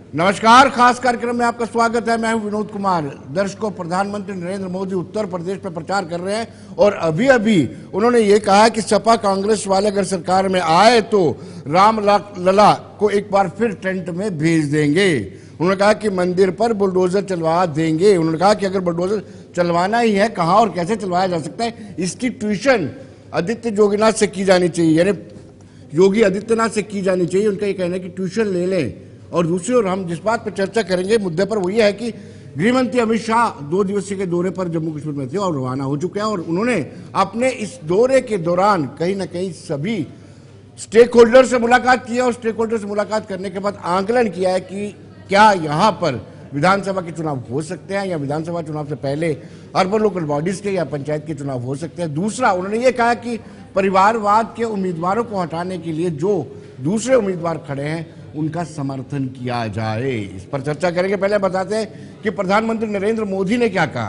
नमस्कार, खास कार्यक्रम में आपका स्वागत है। मैं हूं विनोद कुमार। दर्शकों, प्रधानमंत्री नरेंद्र मोदी उत्तर प्रदेश में प्रचार कर रहे हैं और अभी अभी उन्होंने ये कहा कि सपा कांग्रेस वाले अगर सरकार में आए तो राम लला को एक बार फिर टेंट में भेज देंगे। उन्होंने कहा कि मंदिर पर बुलडोजर चलवा देंगे। उन्होंने कहा कि अगर बुलडोजर चलवाना ही है, कहाँ और कैसे चलवाया जा सकता है, इसकी ट्यूशन आदित्य जोगीनाथ से की जानी चाहिए, यानी योगी आदित्यनाथ से की जानी चाहिए। उनका ये कहना है कि ट्यूशन ले लें। और दूसरी ओर हम जिस बात पर चर्चा करेंगे मुद्दे पर वो ये है कि गृहमंत्री अमित शाह 2 दिवसीय के दौरे पर जम्मू कश्मीर में थे और रवाना हो चुके हैं और उन्होंने अपने इस दौरे के दौरान कहीं ना कहीं सभी स्टेक होल्डर से मुलाकात की है और स्टेक होल्डर से मुलाकात करने के बाद आंकलन किया है कि क्या यहाँ पर विधानसभा के चुनाव हो सकते हैं या विधानसभा चुनाव से पहले अर्बन लोकल बॉडीज के या पंचायत के चुनाव हो सकते हैं। दूसरा, उन्होंने ये कहा कि परिवारवाद के उम्मीदवारों को हटाने के लिए जो दूसरे उम्मीदवार खड़े हैं उनका समर्थन किया जाए। इस पर चर्चा करेंगे। पहले बताते हैं कि प्रधानमंत्री नरेंद्र मोदी ने क्या कहा।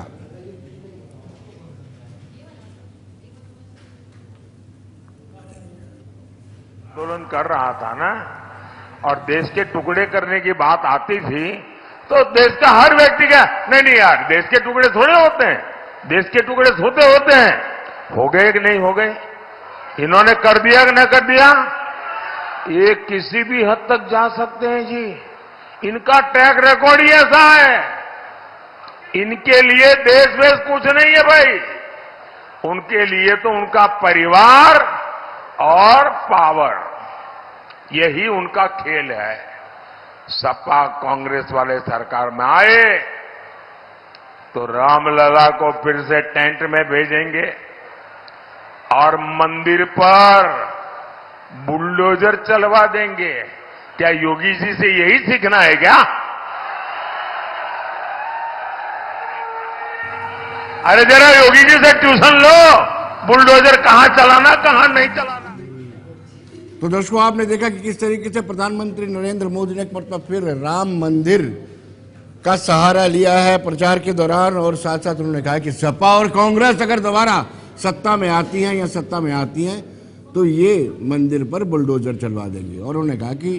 आंदोलन कर रहा था ना, और देश के टुकड़े करने की बात आती थी तो देश का हर व्यक्ति का नहीं यार, देश के टुकड़े थोड़े होते हैं, देश के टुकड़े होते हैं। हो गए कि नहीं हो गए? इन्होंने कर दिया कि न कर दिया? ये किसी भी हद तक जा सकते हैं जी। इनका ट्रैक रिकॉर्ड ही ऐसा है। इनके लिए देश वेश कुछ नहीं है भाई। उनके लिए तो उनका परिवार और पावर, यही उनका खेल है। सपा कांग्रेस वाले सरकार में आए तो रामलला को फिर से टेंट में भेजेंगे और मंदिर पर बुलडोजर चलवा देंगे। क्या योगी जी से यही सीखना है क्या? अरे जरा योगी जी से ट्यूशन लो, बुलडोजर कहां चलाना कहां नहीं चलाना। तो दर्शकों, आपने देखा कि किस तरीके से प्रधानमंत्री नरेंद्र मोदी ने एक मरतबा फिर राम मंदिर का सहारा लिया है प्रचार के दौरान और साथ साथ उन्होंने कहा कि सपा और कांग्रेस अगर दोबारा सत्ता में आती हैं या सत्ता में आती हैं तो ये मंदिर पर बुलडोजर चलवा देंगे। और उन्होंने कहा कि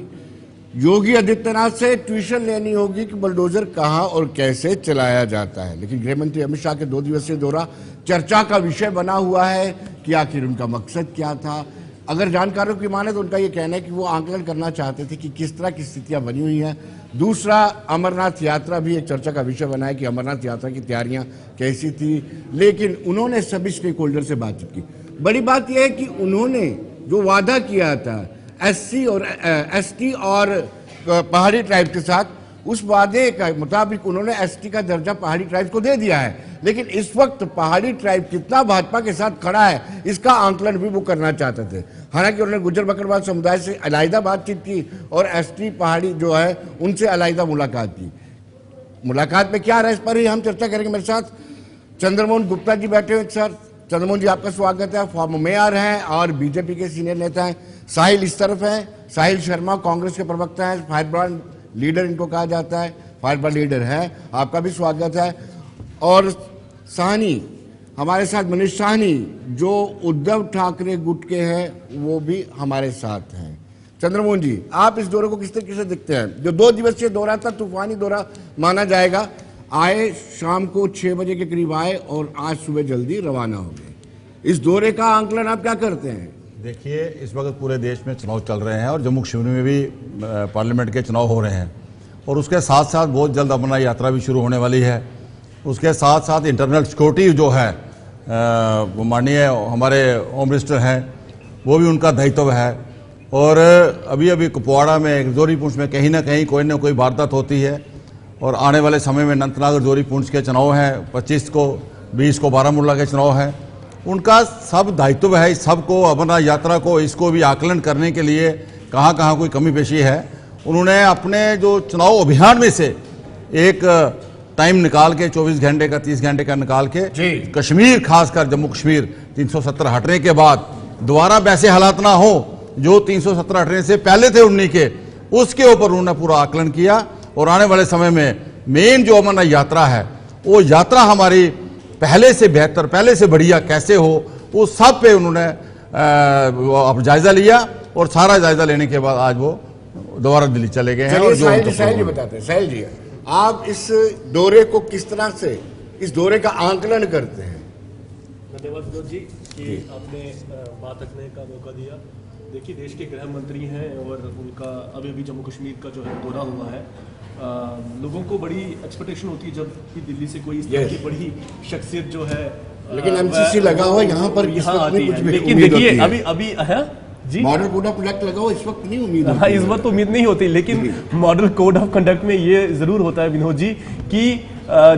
योगी आदित्यनाथ से ट्यूशन लेनी होगी कि बुलडोजर कहां और कैसे चलाया जाता है। लेकिन गृहमंत्री अमित शाह के 2 दिवसीय दौरा चर्चा का विषय बना हुआ है कि आखिर उनका मकसद क्या था। अगर जानकारों की माने तो उनका ये कहना है कि वो आंकलन करना चाहते थे कि किस तरह की स्थितियां बनी हुई हैं। दूसरा, अमरनाथ यात्रा भी एक चर्चा का विषय बना है कि अमरनाथ यात्रा की तैयारियां कैसी थी। लेकिन उन्होंने सभी स्टेक होल्डर से बातचीत की। बड़ी बात यह है कि उन्होंने जो वादा किया था एससी और एसटी और पहाड़ी ट्राइब के साथ, उस वादे के मुताबिक उन्होंने एसटी का दर्जा पहाड़ी ट्राइब को दे दिया है। लेकिन इस वक्त पहाड़ी ट्राइब कितना भाजपा के साथ खड़ा है इसका आंकलन भी वो करना चाहते थे। हालांकि उन्होंने गुज्जर बकरवाल समुदाय से अलग बातचीत की और एसटी पहाड़ी जो है उनसे अलग मुलाकात की। मुलाकात में क्या रहा, इस पर ही हम चर्चा करेंगे। मेरे साथ चंद्रमोहन गुप्ता जी बैठे हुए। सर चंद्रमोहन जी, आपका स्वागत है। फॉर्मर मेयर हैं और बीजेपी के सीनियर नेता हैं। साहिल इस तरफ हैं, साहिल शर्मा कांग्रेस के प्रवक्ता हैं, फायरब्रांड लीडर इनको कहा जाता है, फायरब्रांड लीडर है, आपका भी स्वागत है। और साहनी हमारे साथ, मनीष साहनी जो उद्धव ठाकरे गुट के हैं वो भी हमारे साथ हैं। चंद्रमोहन जी, आप इस दौरे को किस तरीके से देखते हैं? जो 2 दिवसीय दौरा था, तूफानी दौरा माना जाएगा। आए शाम को 6 बजे के करीब आए और आज सुबह जल्दी रवाना हो गए। इस दौरे का आंकलन आप क्या करते हैं? देखिए, इस वक्त पूरे देश में चुनाव चल रहे हैं और जम्मू कश्मीर में भी पार्लियामेंट के चुनाव हो रहे हैं और उसके साथ साथ बहुत जल्द अमरनाथ यात्रा भी शुरू होने वाली है। उसके साथ साथ इंटरनल सिक्योरिटी जो है वो माननीय हमारे होम मिनिस्टर हैं, वो भी उनका दायित्व है। और अभी अभी कुपवाड़ा में, जोरी पुंछ में कहीं ना कहीं कोई ना कोई वारदात होती है और आने वाले समय में अनंतनाग और जोरी पुंछ के चुनाव हैं, 25 को 20 को बारामूला के चुनाव हैं। उनका सब दायित्व है इस सबको, अमरनाथ यात्रा को, इसको भी आकलन करने के लिए कहाँ कहाँ कोई कमी पेशी है। उन्होंने अपने जो चुनाव अभियान में से एक टाइम निकाल के 24 घंटे का 30 घंटे का निकाल के कश्मीर, खासकर जम्मू कश्मीर 370 हटने के बाद दोबारा वैसे हालात ना हो जो 370 हटने से पहले थे 19 के, उसके ऊपर उन्होंने पूरा आकलन किया। और आने वाले समय में मेन जो अमरनाथ यात्रा है वो यात्रा हमारी पहले से बेहतर, पहले से बढ़िया कैसे हो, वो सब पे उन्होंने जायजा लिया और सारा जायजा लेने के बाद आज वो दोबारा दिल्ली चले गए हैं। चलिए और जो साहिल उनका जी, साहिल जी बताते हैं। साहिल जी, आप इस दौरे को किस तरह से, इस दौरे का आंकलन करते हैं? धन्यवाद विनोद जी कि आपने बात रखने का मौका दिया। देखिए, देश के गृह मंत्री हैं और उनका अभी अभी जम्मू कश्मीर का जो है दौरा हुआ है। लोगों को बड़ी एक्सपेक्टेशन होती है जब कि दिल्ली से कोई इस तरह की बड़ी शख्सियत जो है, लेकिन एमसीसी लगा हुआ यहाँ पर इस यहाँ वक्त आती नहीं कुछ है। भी लेकिन उम्मीद देखिए होती है। अभी है जी, मॉडल कोड ऑफ कंडक्ट लगा हुआ इस वक्त नहीं उम्मीद हाँ, होती इस है। वक्त तो उम्मीद नहीं होती, लेकिन मॉडल कोड ऑफ कंडक्ट में ये जरूर होता है विनोद जी कि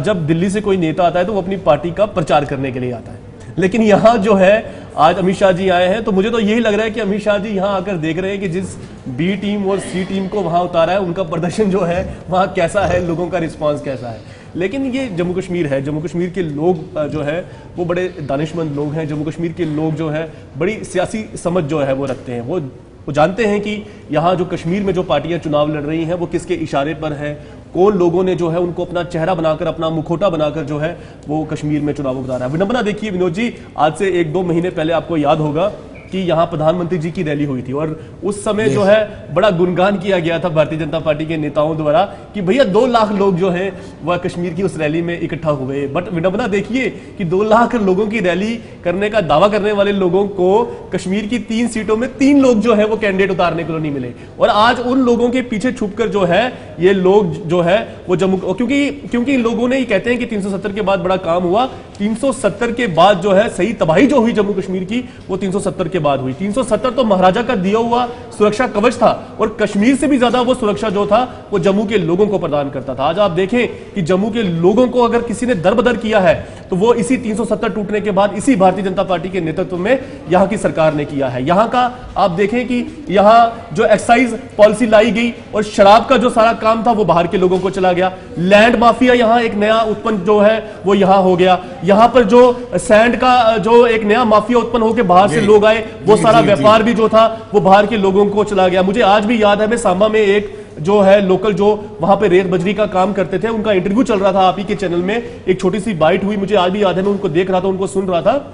जब दिल्ली से कोई नेता आता है तो वो अपनी पार्टी का प्रचार करने के लिए आता है। लेकिन यहाँ जो है आज अमित शाह जी आए हैं, तो मुझे तो यही लग रहा है कि अमित शाह जी यहाँ आकर देख रहे हैं कि जिस बी टीम और सी टीम को वहाँ उतारा है उनका प्रदर्शन जो है वहाँ कैसा है, लोगों का रिस्पांस कैसा है। लेकिन ये जम्मू कश्मीर है, जम्मू कश्मीर के लोग जो है वो बड़े दानिशमंद लोग हैं। जम्मू कश्मीर के लोग जो है बड़ी सियासी समझ जो है वो रखते हैं। वो जानते हैं कि यहाँ जो कश्मीर में जो पार्टियां चुनाव लड़ रही हैं वो किसके इशारे पर है, कौन लोगों ने जो है उनको अपना चेहरा बनाकर, अपना मुखौटा बनाकर जो है वो कश्मीर में चुनाव उतारा है। विडंबना देखिए विनोद जी, आज से 1-2 महीने पहले आपको याद होगा कि यहाँ प्रधानमंत्री जी की रैली हुई थी और उस समय जो है बड़ा गुणगान किया गया था भारतीय जनता पार्टी के नेताओं द्वारा कि भैया 2 लाख लोग जो हैं वह कश्मीर की उस रैली में इकट्ठा हुए। बट विडंबना देखिए कि 2 लाख लोगों की रैली करने का दावा करने वाले लोगों को कश्मीर की 3 सीटों में 3 लोग जो है वो कैंडिडेट उतारने को नहीं मिले। और आज उन लोगों के पीछे छुपकर जो है ये लोग जो है वो जम्मू, क्योंकि लोगों ने ये कहते हैं कि 370 के बाद बड़ा काम हुआ। 370 के बाद जो है सही तबाही जो हुई जम्मू कश्मीर की वो 370 के बाद हुई। 370 तो महाराजा का दिया हुआ सुरक्षा कवच था और कश्मीर से भी ज्यादा वो सुरक्षा जो था वो जम्मू के लोगों को प्रदान करता था। आज आप देखें कि जम्मू के लोगों को अगर किसी ने दरबदर किया है तो वो इसी 370 टूटने के बाद इसी भारतीय जनता पार्टी के नेतृत्व में यहाँ की सरकार ने किया है। यहाँ का आप देखें कि यहाँ जो एक्साइज पॉलिसी लाई गई और शराब का जो सारा काम था वो बाहर के लोगों को चला गया। लैंड माफिया यहाँ एक नया उत्पन्न जो है वो यहाँ हो गया। यहाँ पर जो सैंड का जो एक नया माफिया उत्पन्न होकर बाहर से लोग आए वो सारा व्यापार भी जो था वो बाहर के लोगों को चला गया। मुझे आज भी याद है, मैं सांबा में एक जो है लोकल जो वहां पे रेत बजरी का काम करते थे उनका इंटरव्यू चल रहा था आप ही के चैनल में, एक छोटी सी बाइट हुई, मुझे आज भी याद है, मैं उनको देख रहा था, उनको सुन रहा था।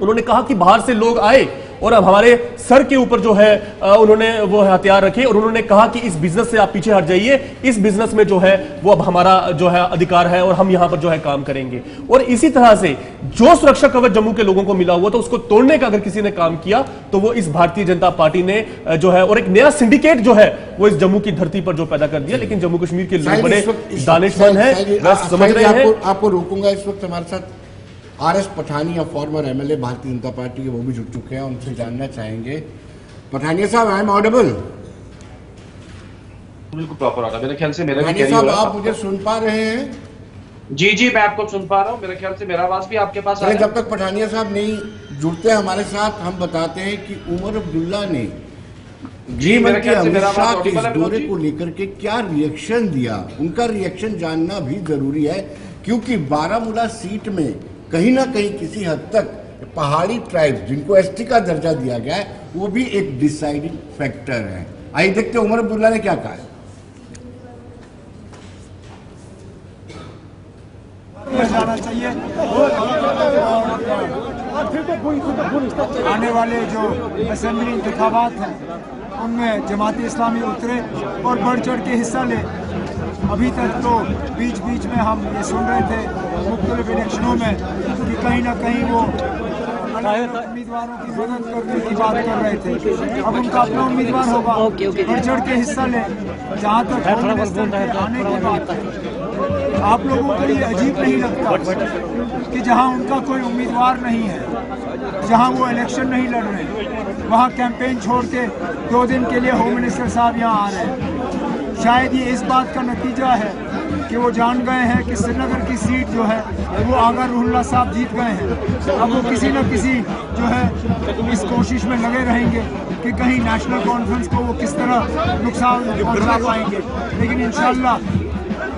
उन्होंने कहा कि बाहर से लोग आए और अब हमारे सर के ऊपर जो है उन्होंने वो हथियार रखे और उन्होंने कहा कि इस बिजनेस से आप पीछे हट जाइए, इस बिजनेस में जो है वो अब हमारा जो है अधिकार है और हम यहां पर जो है काम करेंगे। और इसी तरह से जो सुरक्षा कवच जम्मू के लोगों को मिला हुआ था उसको तोड़ने का अगर किसी ने काम किया तो वो इस भारतीय जनता पार्टी ने जो है, और एक नया सिंडिकेट जो है वो इस जम्मू की धरती पर जो पैदा कर दिया। लेकिन जम्मू कश्मीर के लोग बड़े दानिशमंद हैं, बस समझ रहे हैं। आपको रोकूंगा, इस वक्त हमारे साथ RS Pathania farmer MLA Bharatiya Janata party के, वो भी जुड़ चुके हैं, उनसे जानना चाहेंगे। पठानिया साहब, आई एम ऑडिबल? बिल्कुल प्रॉपर आ रहा है मेरे ख्याल से। मेरा भी पठानिया साहब, आप मुझे सुन पा रहे हैं? जी जी, मैं आपको सुन पा रहा हूँ। मेरे ख्याल से मेरा आवाज भी आपके पास आ रहा है। जब तक पठानिया साहब नहीं जुड़ते हमारे साथ, हम बताते हैं कि उमर अब्दुल्ला ने गृह मंत्री अमित शाह के इस दौरे को लेकर के क्या रिएक्शन दिया, उनका रिएक्शन जानना भी जरूरी है, क्योंकि बारामूला सीट में कहीं ना कहीं किसी हद तक पहाड़ी ट्राइब्स जिनको एसटी का दर्जा दिया गया है वो भी एक डिसाइडिंग फैक्टर है। आइए देखते हैं उमर अब्दुल्ला ने क्या कहा है। जाना चाहिए। आने वाले जो असेंबली इंतखाबात हैं उनमें जमात इस्लामी उतरे और बढ़ चढ़ के हिस्सा ले। अभी तक तो बीच बीच में हम ये सुन रहे थे मुख्तलिफ इलेक्शनों में कि कहीं ना कहीं वो उम्मीदवारों की मदद करने की बात कर रहे थे। अब उनका अपना उम्मीदवार होगा, बढ़ चढ़ के हिस्सा ले। जहाँ तक होम मिनिस्टर के आने की बात है, आप लोगों को ये अजीब नहीं लगता कि जहां उनका कोई उम्मीदवार नहीं है, जहां वो इलेक्शन नहीं लड़ रहे, वहां कैंपेन छोड़ के 2 दिन के लिए होम मिनिस्टर साहब यहां आ रहे हैं? शायद ये इस बात का नतीजा है कि वो जान गए हैं कि श्रीनगर की सीट जो है वो आगा रुहुल्लाह साहब जीत गए हैं। अब वो किसी न किसी जो है इस कोशिश में लगे रहेंगे कि कहीं नेशनल कॉन्फ्रेंस को वो किस तरह नुकसान पहुंचा पाएंगे। लेकिन इंशाल्लाह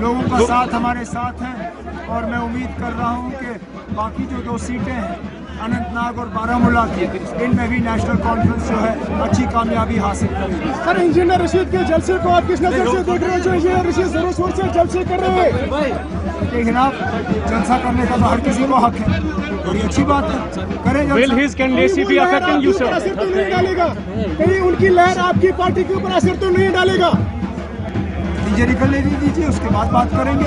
लोगों का साथ हमारे साथ है और मैं उम्मीद कर रहा हूं कि बाकी जो 2 सीटें हैं अनंतनाग और बारामूला की, इनमें भी नेशनल कॉन्फ्रेंस जो है अच्छी कामयाबी हासिल करेगी। सर, इंजीनियर रशीद के जलसे को आप किस नजर से देख रहे हैं? जो इंजीनियर रशीद जोरों शोर से जलसे कर रहे हैं। लेकिन आप जलसा करने का तो हर किसी को हक है, बड़ी अच्छी बात है, करें जलसा। Will his candidacy be affecting you, sir? असर तो नहीं डालेगा, कहीं उनकी लहर आपकी पार्टी के ऊपर असर तो नहीं डालेगा? मुझे निकलने दीजिए, उसके बाद बात करेंगे।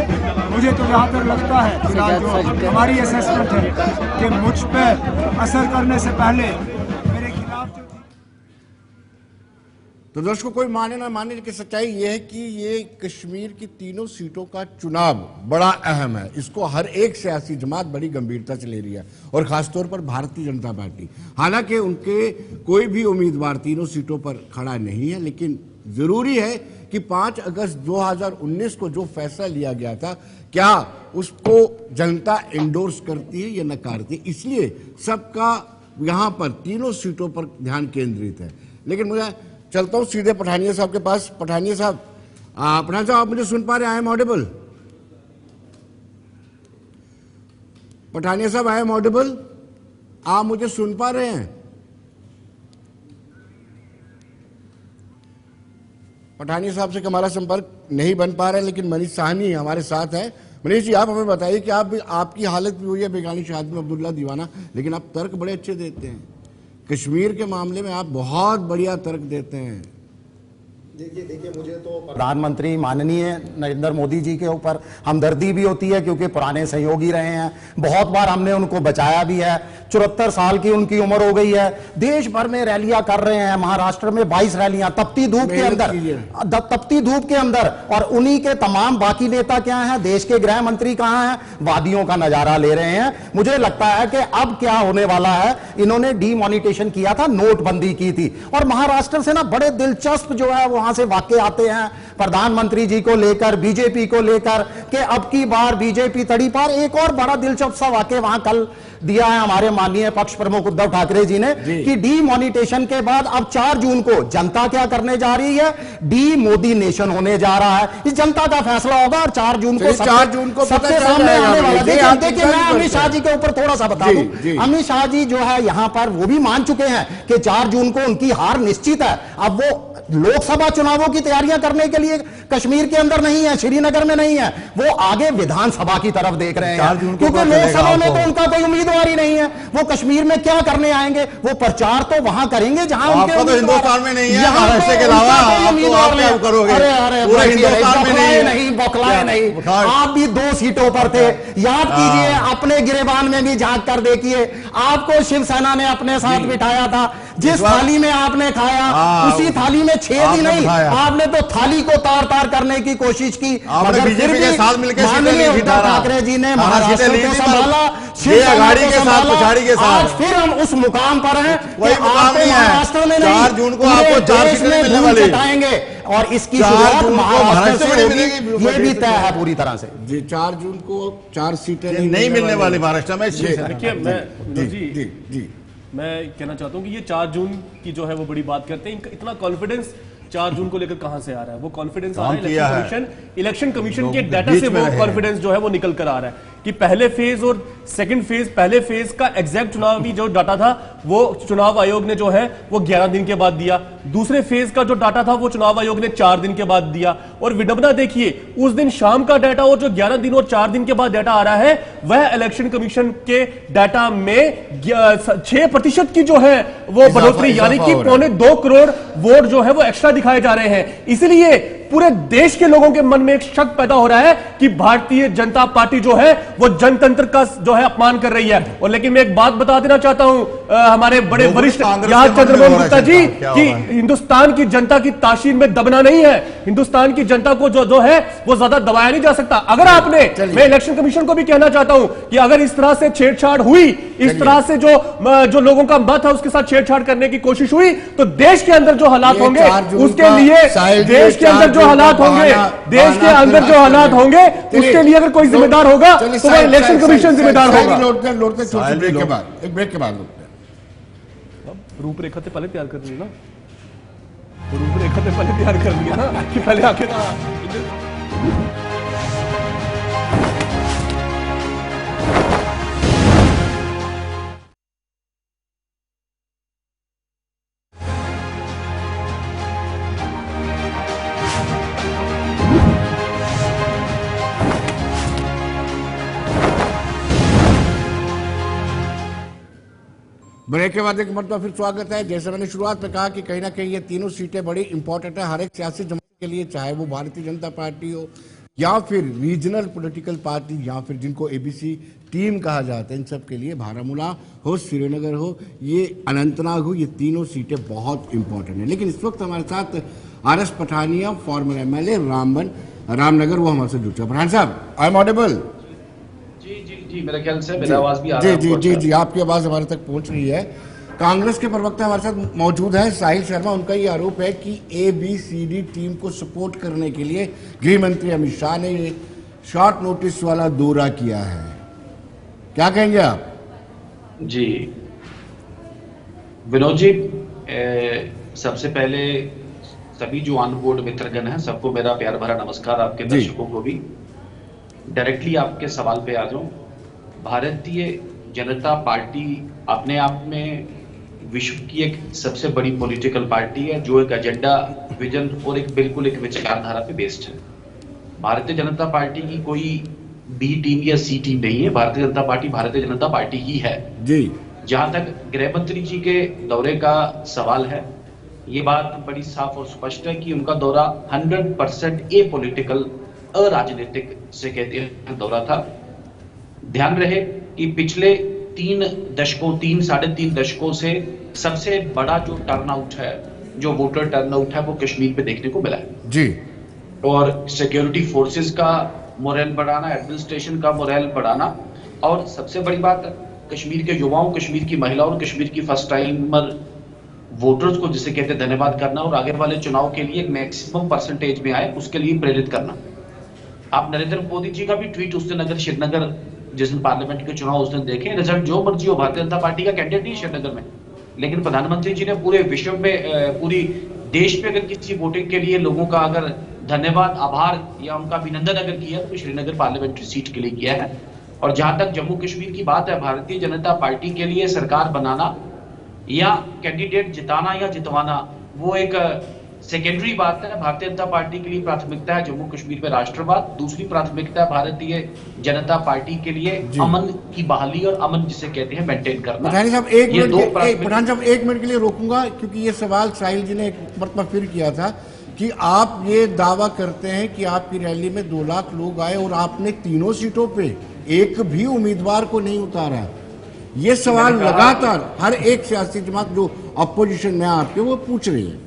मुझे तो जहाँ तक लगता है फिलहाल जो हमारी असेसमेंट है कि मुझ पर असर करने से पहले मेरे खिलाफ जो तो दोस्तों, कोई माने ना माने, लेकिन सच्चाई ये है कि ये कश्मीर की तीनों सीटों का चुनाव बड़ा अहम है। इसको हर एक सियासी जमात बड़ी गंभीरता से ले रही है, और खासतौर पर भारतीय जनता पार्टी। हालांकि उनके कोई भी उम्मीदवार तीनों सीटों पर खड़ा नहीं है, लेकिन जरूरी है कि 5 अगस्त 2019 को जो फैसला लिया गया था, क्या उसको जनता इंडोर्स करती है या नकारती है। इसलिए सबका यहां पर तीनों सीटों पर ध्यान केंद्रित है। लेकिन मुझे चलता हूं सीधे पठानिया साहब के पास। पठानिया साहब, पठानिया साहब, आप मुझे सुन पा रहे हैं? I am audible? पठानिया साहब, आई एम ऑडिबल? आप मुझे सुन पा रहे हैं? पठानिया साहब से हमारा संपर्क नहीं बन पा रहा है, लेकिन मनीष साहनी हमारे साथ है। मनीष जी, आप हमें बताइए कि आपकी हालत भी हुई है बेगानी शादी में अब्दुल्ला दीवाना, लेकिन आप तर्क बड़े अच्छे देते हैं। कश्मीर के मामले में आप बहुत बढ़िया तर्क देते हैं। देखिए मुझे तो प्रधानमंत्री माननीय नरेंद्र मोदी जी के ऊपर हमदर्दी भी होती है, क्योंकि पुराने सहयोगी रहे हैं। बहुत बार हमने उनको बचाया भी है। 74 साल की उनकी उम्र हो गई है। देश भर में रैलियां कर रहे हैं। महाराष्ट्र में 22 रैलियां तपती धूप के अंदर, और उन्हीं के तमाम बाकी नेता क्या हैं, देश के गृह मंत्री कहां हैं, वादियों का नजारा ले रहे हैं। मुझे लगता है कि अब क्या होने वाला है, इन्होंने डीमोनिटाइजेशन किया था, नोटबंदी की थी, और महाराष्ट्र से ना बड़े दिलचस्प जो है वहां से वाक्य आते हैं प्रधानमंत्री जी को लेकर, बीजेपी को लेकर, कि अब की बार बीजेपी तड़ी पार। एक और बड़ा दिलचस्प सा वाक्य वहां कल दिया है हमारे माननीय पक्ष प्रमुख उद्धव ठाकरे जी ने, कि डीमोनिटाइजेशन के बाद अब 4 जून को जनता क्या करने जा रही है, डीमोदिनेशन होने जा रहा है। इस जनता का फैसला होगा, और 4 जून को सबके सामने आने वाला। देखिए मैं अमित शाह जी के ऊपर थोड़ा सा बता दूं, अमित शाह जी जो है यहां पर वो भी मान चुके हैं कि 4 जून को उनकी हार निश्चित है। अब वो लोकसभा चुनावों की तैयारियां करने के लिए कश्मीर के अंदर नहीं है, श्रीनगर में नहीं है, वो आगे विधानसभा की तरफ देख रहे हैं, क्योंकि लोकसभा में तो उनका कोई उम्मीदवार ही नहीं है। वो कश्मीर में क्या करने आएंगे? वो प्रचार तो वहां करेंगे जहां उनके तो हिंदुस्तान में नहीं है, महाराष्ट्र के अलावा आप क्या करोगे? पूरे हिंदुस्तान में नहीं, बौखलाए नहीं। आप भी 2 सीटों पर थे। याद कीजिए, अपने गिरेबान में भी झांक कर देखिए, आपको शिवसेना ने अपने साथ बिठाया था। जिस थाली में आपने खाया उसी थाली में छेद ही नहीं, आपने तो थाली को तार तार करने की कोशिश की। मगर बीजेपी के साथ मिलकर माननीय उद्धव ठाकरे जी ने महाराष्ट्र को संभाला, आघाड़ी के साथ, पछाड़ी के साथ। आज फिर हम उस मुकाम पर हैं वही मुकाम नहीं है। महाराष्ट्र में 4 जून को आपको 4 सीटें मिलने वाली जिताएंगे, और इसकी शुरुआत महाराष्ट्र से होगी, ये भी तय है पूरी तरह से। जी, 4 जून को 4 सीटें नहीं मिलने वाली महाराष्ट्र में। देखिए मैं कहना चाहता हूं कि ये 4 जून की जो है वो बड़ी बात करते हैं। इतना कॉन्फिडेंस 4 जून को लेकर कहां से आ रहा है? वो कॉन्फिडेंस आ रहा है इलेक्शन कमीशन के डाटा से। वो कॉन्फिडेंस जो है वो निकल कर आ रहा है कि पहले फेज और सेकंड फेज, पहले फेज का एग्जैक्ट चुनावी जो डाटा था वो चुनाव आयोग ने जो है वो 11 दिन के बाद दिया। दूसरे फेज का जो डाटा था वो चुनाव आयोग ने 4 दिन के बाद दिया। और विडंबना देखिए, उस दिन शाम का डाटा और जो 11 दिन और 4 दिन के बाद डाटा आ रहा है, वह इलेक्शन कमीशन के डाटा में 6% की जो है वो बढ़ोतरी, यानी कि 2.25 करोड़ वोट जो है वो एक्स्ट्रा दिखाए जा रहे हैं। इसलिए पूरे देश के लोगों के मन में एक शक पैदा हो रहा है कि भारतीय जनता पार्टी जो है वो जनतंत्र का जो है अपमान कर रही है। और लेकिन मैं एक बात बता देना चाहता हूं हमारे बड़े वरिष्ठ यहाँ चंद्रमोहन गुप्ता जी, कि हिंदुस्तान की जनता की ताशीर में दबना नहीं है। हिंदुस्तान की जनता को जो है वो ज्यादा दबाया नहीं जा सकता। अगर आपने, मैं इलेक्शन कमीशन को भी कहना चाहता हूं कि अगर इस तरह से छेड़छाड़ हुई, इस तरह से जो लोगों का मत है उसके साथ छेड़छाड़ करने की कोशिश हुई, तो देश के अंदर जो हालात होंगे उसके लिए, देश के अंदर जो हालात होंगे, देश के अंदर जो हालात होंगे उसके लिए अगर कोई जिम्मेदार होगा तो वह इलेक्शन कमीशन जिम्मेदार होगा। एक ब्रेक के बाद रूपरेखा तो पहले तैयार करनी है ना, रूपरेखा तो पहले तैयार करनी है ना, कि पहले आके ब्रेक के बाद एक मरतबा फिर स्वागत है। जैसे मैंने शुरुआत में कहा कि कहीं ना कहीं ये तीनों सीटें बड़ी इंपॉर्टेंट है हर एक सियासी जमात के लिए, चाहे वो भारतीय जनता पार्टी हो या फिर रीजनल पॉलिटिकल पार्टी या फिर जिनको एबीसी टीम कहा जाता है, इन सब के लिए बारामूला हो, श्रीनगर हो, ये अनंतनाग हो, ये तीनों सीटें बहुत इंपॉर्टेंट है। लेकिन इस वक्त हमारे साथ RS Pathania, farmer MLA Ramnagar, वो हमारे साथ जुड़ चुके। पठान साहब, आई एम ऑडिबल? जी मेरे ख्याल से मेरा आवाज भी आ रहा है? जी, आपकी आवाज हमारे तक पहुंच रही है। कांग्रेस के प्रवक्ता हमारे साथ मौजूद हैं साहिल शर्मा। उनका ये आरोप है कि एबीसीडी टीम को सपोर्ट करने के लिए गृह मंत्री अमित शाह ने शॉर्ट नोटिस वाला दौरा किया है। क्या कहेंगे आप? जी विनोद जी, सबसे पहले सभी जो ऑन बोर्ड मित्रगण हैं सबको मेरा प्यार भरा नमस्कार, आपके दर्शकों को भी। डायरेक्टली आपके सवाल पे आ जाऊं, भारतीय जनता पार्टी अपने आप में विश्व की एक सबसे बड़ी पॉलिटिकल पार्टी है जो एक एजेंडा, विजन और बिल्कुल एक विचारधारा पे बेस्ड है। भारतीय जनता पार्टी की कोई बी टीम या सी टीम नहीं है। भारतीय जनता पार्टी भारतीय जनता पार्टी ही है जी। जहां तक गृह मंत्री जी के दौरे का सवाल है, ये बात बड़ी साफ और स्पष्ट है कि उनका दौरा 100% ए पॉलिटिकल, अराजनीतिक से कहते हैं दौरा था। ध्यान रहे कि पिछले 3.5 दशकों से सबसे बड़ा जो टर्नआउट है, जो वोटर टर्नआउट है, वो कश्मीर पे देखने को मिला है जी। और सिक्योरिटी फोर्सेस का मोरल बढ़ाना, एडमिनिस्ट्रेशन का मोरल बढ़ाना, और सबसे बड़ी बात कश्मीर के युवाओं, कश्मीर की महिलाओं और कश्मीर की फर्स्ट टाइमर वोटर्स को, जिसे कहते हैं, धन्यवाद करना और आगे वाले चुनाव के लिए एक मैक्सिमम परसेंटेज में आए उसके लिए प्रेरित करना। आप नरेंद्र मोदी जी का भी ट्वीट उस दिन, अगर श्रीनगर जिस दिन पार्लियामेंट के चुनाव उस दिन देखें, रिजल्ट जो मर्जी हो, भारतीय जनता पार्टी का कैंडिडेट नहीं श्रीनगर में, लेकिन प्रधानमंत्री जी ने पूरे विश्व में, पूरी देश में अगर किसी वोटिंग के लिए लोगों का अगर धन्यवाद, आभार या उनका अभिनंदन अगर किया तो श्रीनगर पार्लियामेंट्री सीट के लिए किया है। और जहां तक जम्मू कश्मीर की बात है, भारतीय जनता पार्टी के लिए सरकार बनाना या कैंडिडेट जिताना या जितवाना वो एक सेकेंडरी बात है। भारतीय जनता पार्टी के लिए प्राथमिकता है जम्मू कश्मीर में राष्ट्रवाद, दूसरी प्राथमिकता है भारतीय जनता पार्टी के लिए अमन की बहाली और अमन जिसे कहते हैं मेंटेन करना। पठान साहब एक मिनट के लिए रोकूंगा, क्योंकि ये सवाल साहिल जी ने एक मरतबा फिर किया था कि आप ये दावा करते हैं कि आपकी रैली में 2 लाख लोग आए और आपने तीनों सीटों पे एक भी उम्मीदवार को नहीं उतारा। ये सवाल लगातार हर एक सियासी जमात जो अपोजिशन में आपके वो पूछ रही है।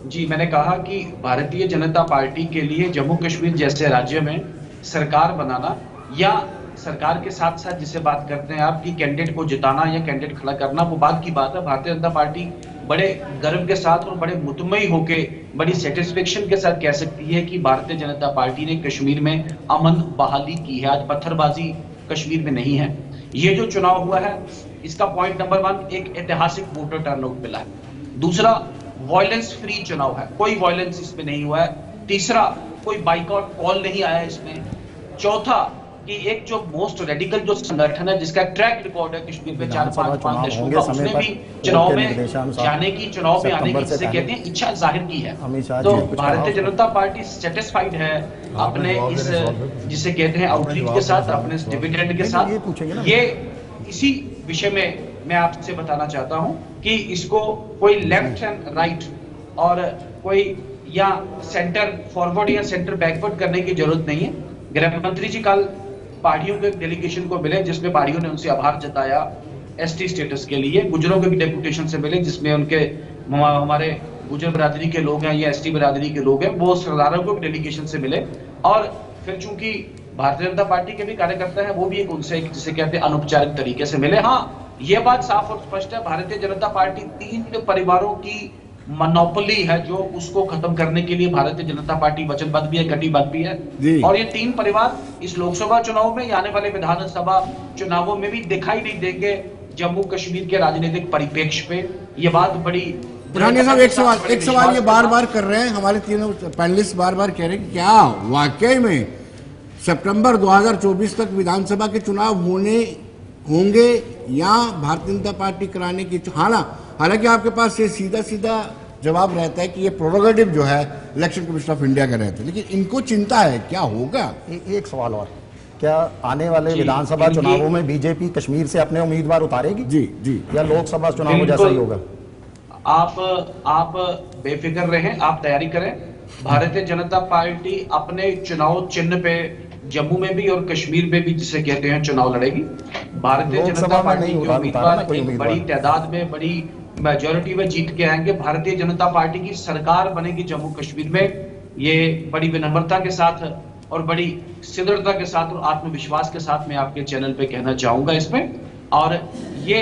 जी, मैंने कहा कि भारतीय जनता पार्टी के लिए जम्मू कश्मीर जैसे राज्य में सरकार बनाना या सरकार के साथ साथ जिसे बात करते हैं आप कि कैंडिडेट को जिताना या कैंडिडेट खड़ा करना, वो बात की बात है। भारतीय जनता पार्टी बड़े गर्व के साथ और बड़े मुतमई होके, बड़ी सेटिस्फेक्शन के साथ कह सकती है कि भारतीय जनता पार्टी ने कश्मीर में अमन बहाली की है। आज पत्थरबाजी कश्मीर में नहीं है। ये जो चुनाव हुआ है इसका पॉइंट नंबर 1 एक ऐतिहासिक वोटर टर्नआउट मिला है। दूसरा, वायलेंस फ्री चुनाव है, कोई वायलेंस इसमें नहीं हुआ है। तीसरा, कोई बाइकआउट कॉल नहीं आया इसमें। चौथा, कि एक जो मोस्ट रेडिकल जो संगठन है जिसका ट्रैक रिकॉर्ड है कश्मीर में 4-5 दशकों का, उसने भी चुनाव में जाने की, चुनाव में आने की जिसे कहते हैं इच्छा जाहिर की है। तो भारतीय जनता पार्टी सेटिस्फाइड है अपने इस जिसे कहते हैं आउटरीच के साथ, अपने इस डिविडेंड के साथ। ये इसी विषय में मैं आपसे बताना चाहता हूं कि इसको कोई लेफ्ट एंड राइट और कोई या सेंटर फॉरवर्ड या सेंटर बैकवर्ड करने की जरूरत नहीं है। गृह मंत्री जी कल पहाड़ियों के डेलीगेशन को मिले जिसमें पहाड़ियों ने उनसे आभार जताया एसटी स्टेटस के लिए। गुजरों के भी डेपुटेशन से मिले जिसमें उनके हमारे गुजर बिरादरी के लोग हैं या एसटी बिरादरी के लोग हैं, वो सरदारों को भी डेलीगेशन से मिले। और फिर चूंकि भारतीय जनता पार्टी के भी कार्यकर्ता है, वो भी एक उनसे जिसे कहते हैं अनौपचारिक तरीके से मिले। हाँ, ये बात साफ और स्पष्ट है, भारतीय जनता पार्टी 3 परिवारों की मोनोपोली है जो उसको खत्म करने के लिए भारतीय जनता पार्टी वचनबद्ध भी है, कटिबद्ध भी है। और ये 3 परिवार इस लोकसभा चुनाव में या आने वाले विधानसभा चुनावों में भी दिखाई नहीं देंगे जम्मू कश्मीर के राजनीतिक परिप्रेक्ष्य पे। ये बात बड़ी पठानिया साहब, एक सवाल ये बार-बार कर रहे हैं हमारे तीनों पैनलिस्ट, बार-बार कह रहे हैं कि क्या वाकई में सितंबर 2024 तक विधानसभा के चुनाव होंगे या भारतीय जनता पार्टी कराने की? हालांकि आपके पास ये सीधा जवाब रहता है कि ये प्रोरोगेटिव जो है इलेक्शन कमीशन ऑफ इंडिया का रहता है, लेकिन इनको चिंता है क्या होगा। एक सवाल और क्या आने वाले जी, विधानसभा क्योंकि- चुनावों में बीजेपी कश्मीर से अपने उम्मीदवार उतारेगी जी जी या लोकसभा चुनावों जैसा ही होगा? आप बेफिक्र रहें, आप तैयारी करें। भारतीय जनता पार्टी अपने चुनाव चिन्ह पे जम्मू में भी और कश्मीर में भी जिसे कहते हैं चुनाव लड़ेगी। भारतीय लोकसभा जनता में पार्टी नहीं के उतारा ना उम्मीदवार कोई एक उम्मीदवार। बड़ी तादाद में, बड़ी मेजोरिटी में जीत के आएंगे। भारतीय जनता पार्टी की सरकार बनेगी जम्मू कश्मीर में। ये बड़ी विनम्रता के साथ और बड़ी सिद्धता के साथ और आत्मविश्वास के साथ मैं आपके चैनल पे कहना चाहूंगा इसमें। और ये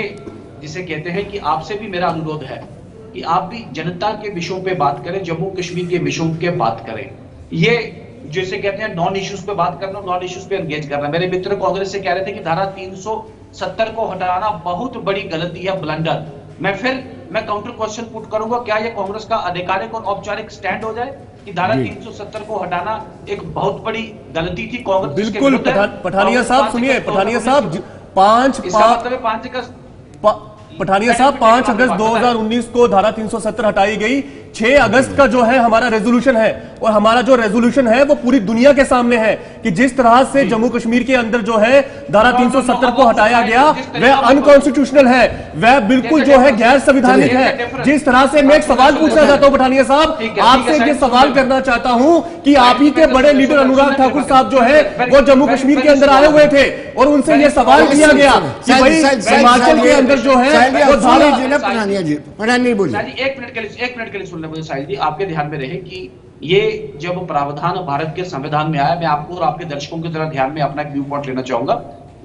जिसे कहते हैं कि आपसे भी मेरा अनुरोध है कि आप भी जनता के विषयों पे बात करें, जम्मू कश्मीर के विषयों पे बात करें। ये जैसे कहते हैं नॉन इश्यूज पे बात करना, नॉन इश्यूज पे एंगेज करना। मेरे मित्र कांग्रेस से कह रहे थे कि धारा 370 को हटाना बहुत बड़ी गलती है, ब्लंडर। मैं काउंटर क्वेश्चन पुट करूंगा, क्या यह कांग्रेस का आधिकारिक और औपचारिक स्टैंड हो जाए कि धारा 370 को हटाना एक बहुत बड़ी गलती थी कांग्रेस? बिल्कुल पठानिया साहब सुनिए, पठानिया साहब 5 पठानिया साहब 5 अगस्त 2019 को धारा 370 हटाई गई। 6 अगस्त का जो है हमारा रेजोल्यूशन है, और हमारा जो रेजोल्यूशन है वो पूरी दुनिया के सामने है कि जिस तरह से जम्मू कश्मीर के अंदर जो है धारा 370 को हटाया गया वह अनकॉन्स्टिट्यूशनल है, वह बिल्कुल जो है गैर संवैधानिक है। जिस तरह से मैं एक सवाल पूछना चाहता हूं पठानिया साहब, आपसे ये सवाल करना चाहता हूं कि आप ही के बड़े लीडर अनुराग ठाकुर साहब जो है वो जम्मू कश्मीर के अंदर आए हुए थे और उनसे ये सवाल किया गया कि भाई हिमाचल के अंदर जो है वो धारा पठानिया जी बोलिए। एक मिनट के लिए सुन ले मुझे साहिल जी, आपके ध्यान में रहे कि ये जब प्रावधान भारत के संविधान में आया, मैं आपको और आपके दर्शकों की तरह ध्यान में अपना एक व्यू पॉइंट लेना चाहूंगा।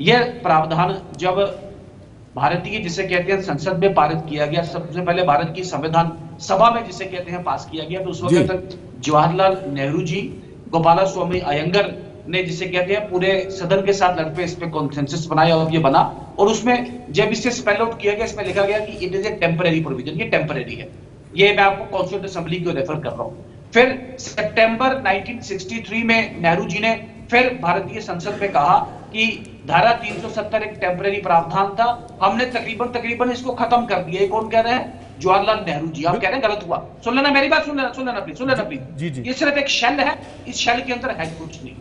यह प्रावधान जब भारतीय जिसे कहते हैं संसद में पारित किया गया, सबसे पहले भारत की संविधान सभा में जिसे कहते हैं पास किया गया, तो उस वक्त तक जवाहरलाल नेहरू जी, गोपाला स्वामी अयंगर ने जिसे कहते हैं पूरे सदन के साथ लड़ पे इस पे कॉन्सेंसस बनाया और ये बना। और उसमें जब इसे स्पेल आउट किया गया, इसमें लिखा गया कि it is a temporary provision, ये टेम्परेरी है। ये मैं आपको कॉन्स्टिट्यूंट असेंबली को रेफर कर रहा हूं। फिर सितंबर 1963 में नेहरू जी ने फिर भारतीय संसद में कहा कि धारा 370 एक टेम्परेरी प्रावधान था, हमने तकरीबन इसको खत्म कर दिया। ये कौन कह रहे हैं? जवाहरलाल नेहरू जी। आप कह रहे हैं गलत हुआ। सुन लेना मेरी बात, सुन लेना प्लीज। ये सिर्फ एक शेल है, इस शेल के अंदर है कुछ नहीं।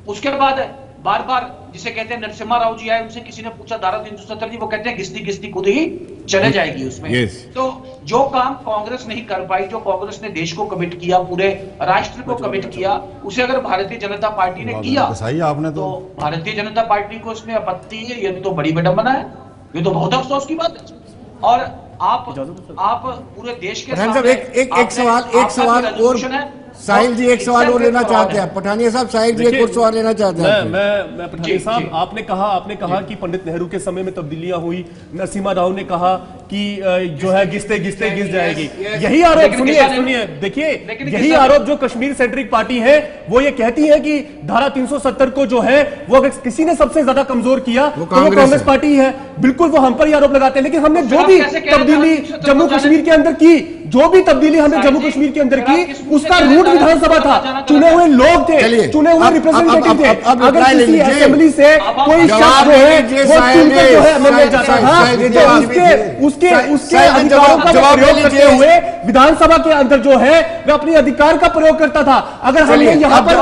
उसके बाद बार बार जिसे कहते हैं नरसिम्हा राव जी आए, उनसे किसी ने पूछा धारा 370 जी, वो कहते हैं घिसती खुद ही चले जाएगी उसमें। तो जो काम कांग्रेस नहीं कर पाई, जो कांग्रेस ने देश को कमिट किया, पूरे राष्ट्र को कमिट किया, उसे अगर भारतीय जनता पार्टी ने किया सही आपने तो भारतीय जनता पार्टी को इसमें आपत्ति है। ये तो बड़ी विडंबना है, ये तो बहुत अफसोस की बात है। और आप पूरे देश के सामने एक सवाल और साहिल जी एक सवाल और लेना चाहते हैं। पठानिया साहब साहिल जी एक और सवाल लेना चाहते हैं। मैं पठानिया साहब, आपने कहा कि पंडित नेहरू के समय में तब्दीलियां हुई, नरसिम्हा राव ने कहा कि जो है घिस जाएगी। यही आरोप सुनिए देखिए, यही आरोप जो कश्मीर सेंट्रिक पार्टी है वो ये कहती है कि धारा 370 को जो है वो अगर किसी ने सबसे ज्यादा कमजोर किया तो वो कांग्रेस पार्टी है। बिल्कुल वो हम पर ही आरोप लगाते हैं, लेकिन हमने जो भी तब्दीली जम्मू कश्मीर के अंदर की, जो भी तब्दीली हमने जम्मू कश्मीर के अंदर की, उसका रूट विधानसभा था, चुने हुए लोग थे, चुने हुए रिप्रेजेंटेटिव थे। अगर किसी असेंबली से कोई शख्स जो है वो चुनकर जो है एमएलए जाता था तो उसके अधिकारों का प्रयोग करते हुए विधानसभा के अंदर जो है वह अपने अधिकार का प्रयोग करता था। अगर हमने यहाँ पर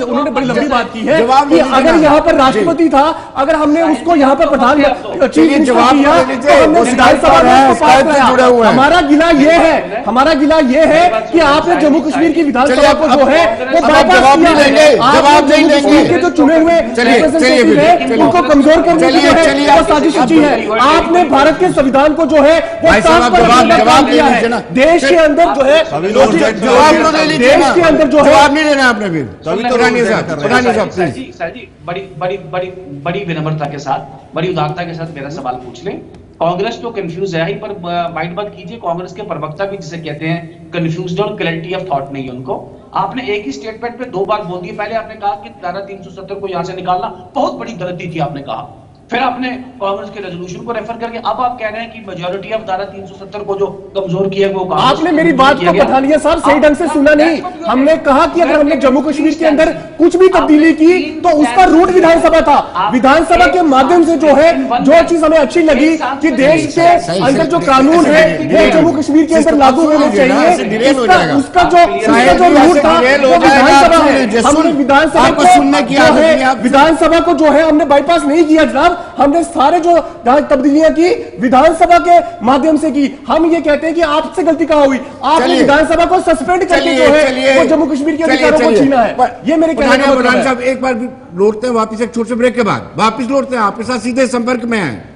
उन्होंने बड़ी लंबी बात की है कि अगर यहाँ पर राष्ट्रपति था, अगर हमने उसको यहाँ पर प्रधानमंत्री चीफ मिनिस्टर किया तो हमने विधानसभा में पास कराया। हमारा गिला ये है कि आपने जम्मू कश्मीर की विधानसभा को जो है वो बाईपास किया है। आप जम्मू कश्मीर के जो चुने हुए रिप्रेजेंटेटिव है उनको कमजोर करने के लिए वो साजिश रची है। आपने भारत के संविधान को जो है वो काम किया है। देश के अंदर जो है देश के अंदर जो है जवाब नहीं देना आपने फिर बड़ी विनम्रता के साथ, बड़ी उदारता के साथ मेरा सवाल पूछ लें। कांग्रेस तो कंफ्यूज है ही, पर माइंड मत कीजिए, कांग्रेस के प्रवक्ता भी जिसे कहते हैं कंफ्यूज्ड और क्लैरिटी ऑफ थॉट नहीं है उनको। आपने एक ही स्टेटमेंट पे 2 बार बोल दिया। पहले आपने कहा कि धारा 370 को यहां से निकालना बहुत बड़ी गलती थी, आपने कहा। फिर आपने कांग्रेस के रेजोल्यूशन को रेफर करके अब आप कह रहे हैं कि मेजॉरिटी ऑफ धारा 370 को जो कमजोर किया वो आपने मेरी बात को पठानिया साहब सही ढंग से सुना नहीं। हमने कहा कि अगर हमने जम्मू कश्मीर के अंदर कुछ भी तब्दीली की तो उसका रूट विधानसभा था। विधानसभा के माध्यम से जो है जो चीज हमें अच्छी लगी कि देश के अंदर जो कानून है वो जम्मू कश्मीर के अंदर लागू होने चाहिए, उसका जो रूट था वो विधानसभा है। हमने विधानसभा को जो है हमने बाईपास नहीं किया जनाब। हमने सारे जो तब्दीलियां की विधानसभा के माध्यम से की। हम ये कहते हैं कि आपसे गलती कहां हुई, आपने विधानसभा को सस्पेंड करके जो है वो जम्मू कश्मीर के अधिकारों को छीना है। ये मेरे कहने का मतलब है। साहब एक बार लौटते हैं वापिस, एक छोटे ब्रेक के बाद वापिस लौटते हैं, आपके साथ सीधे संपर्क में हैं।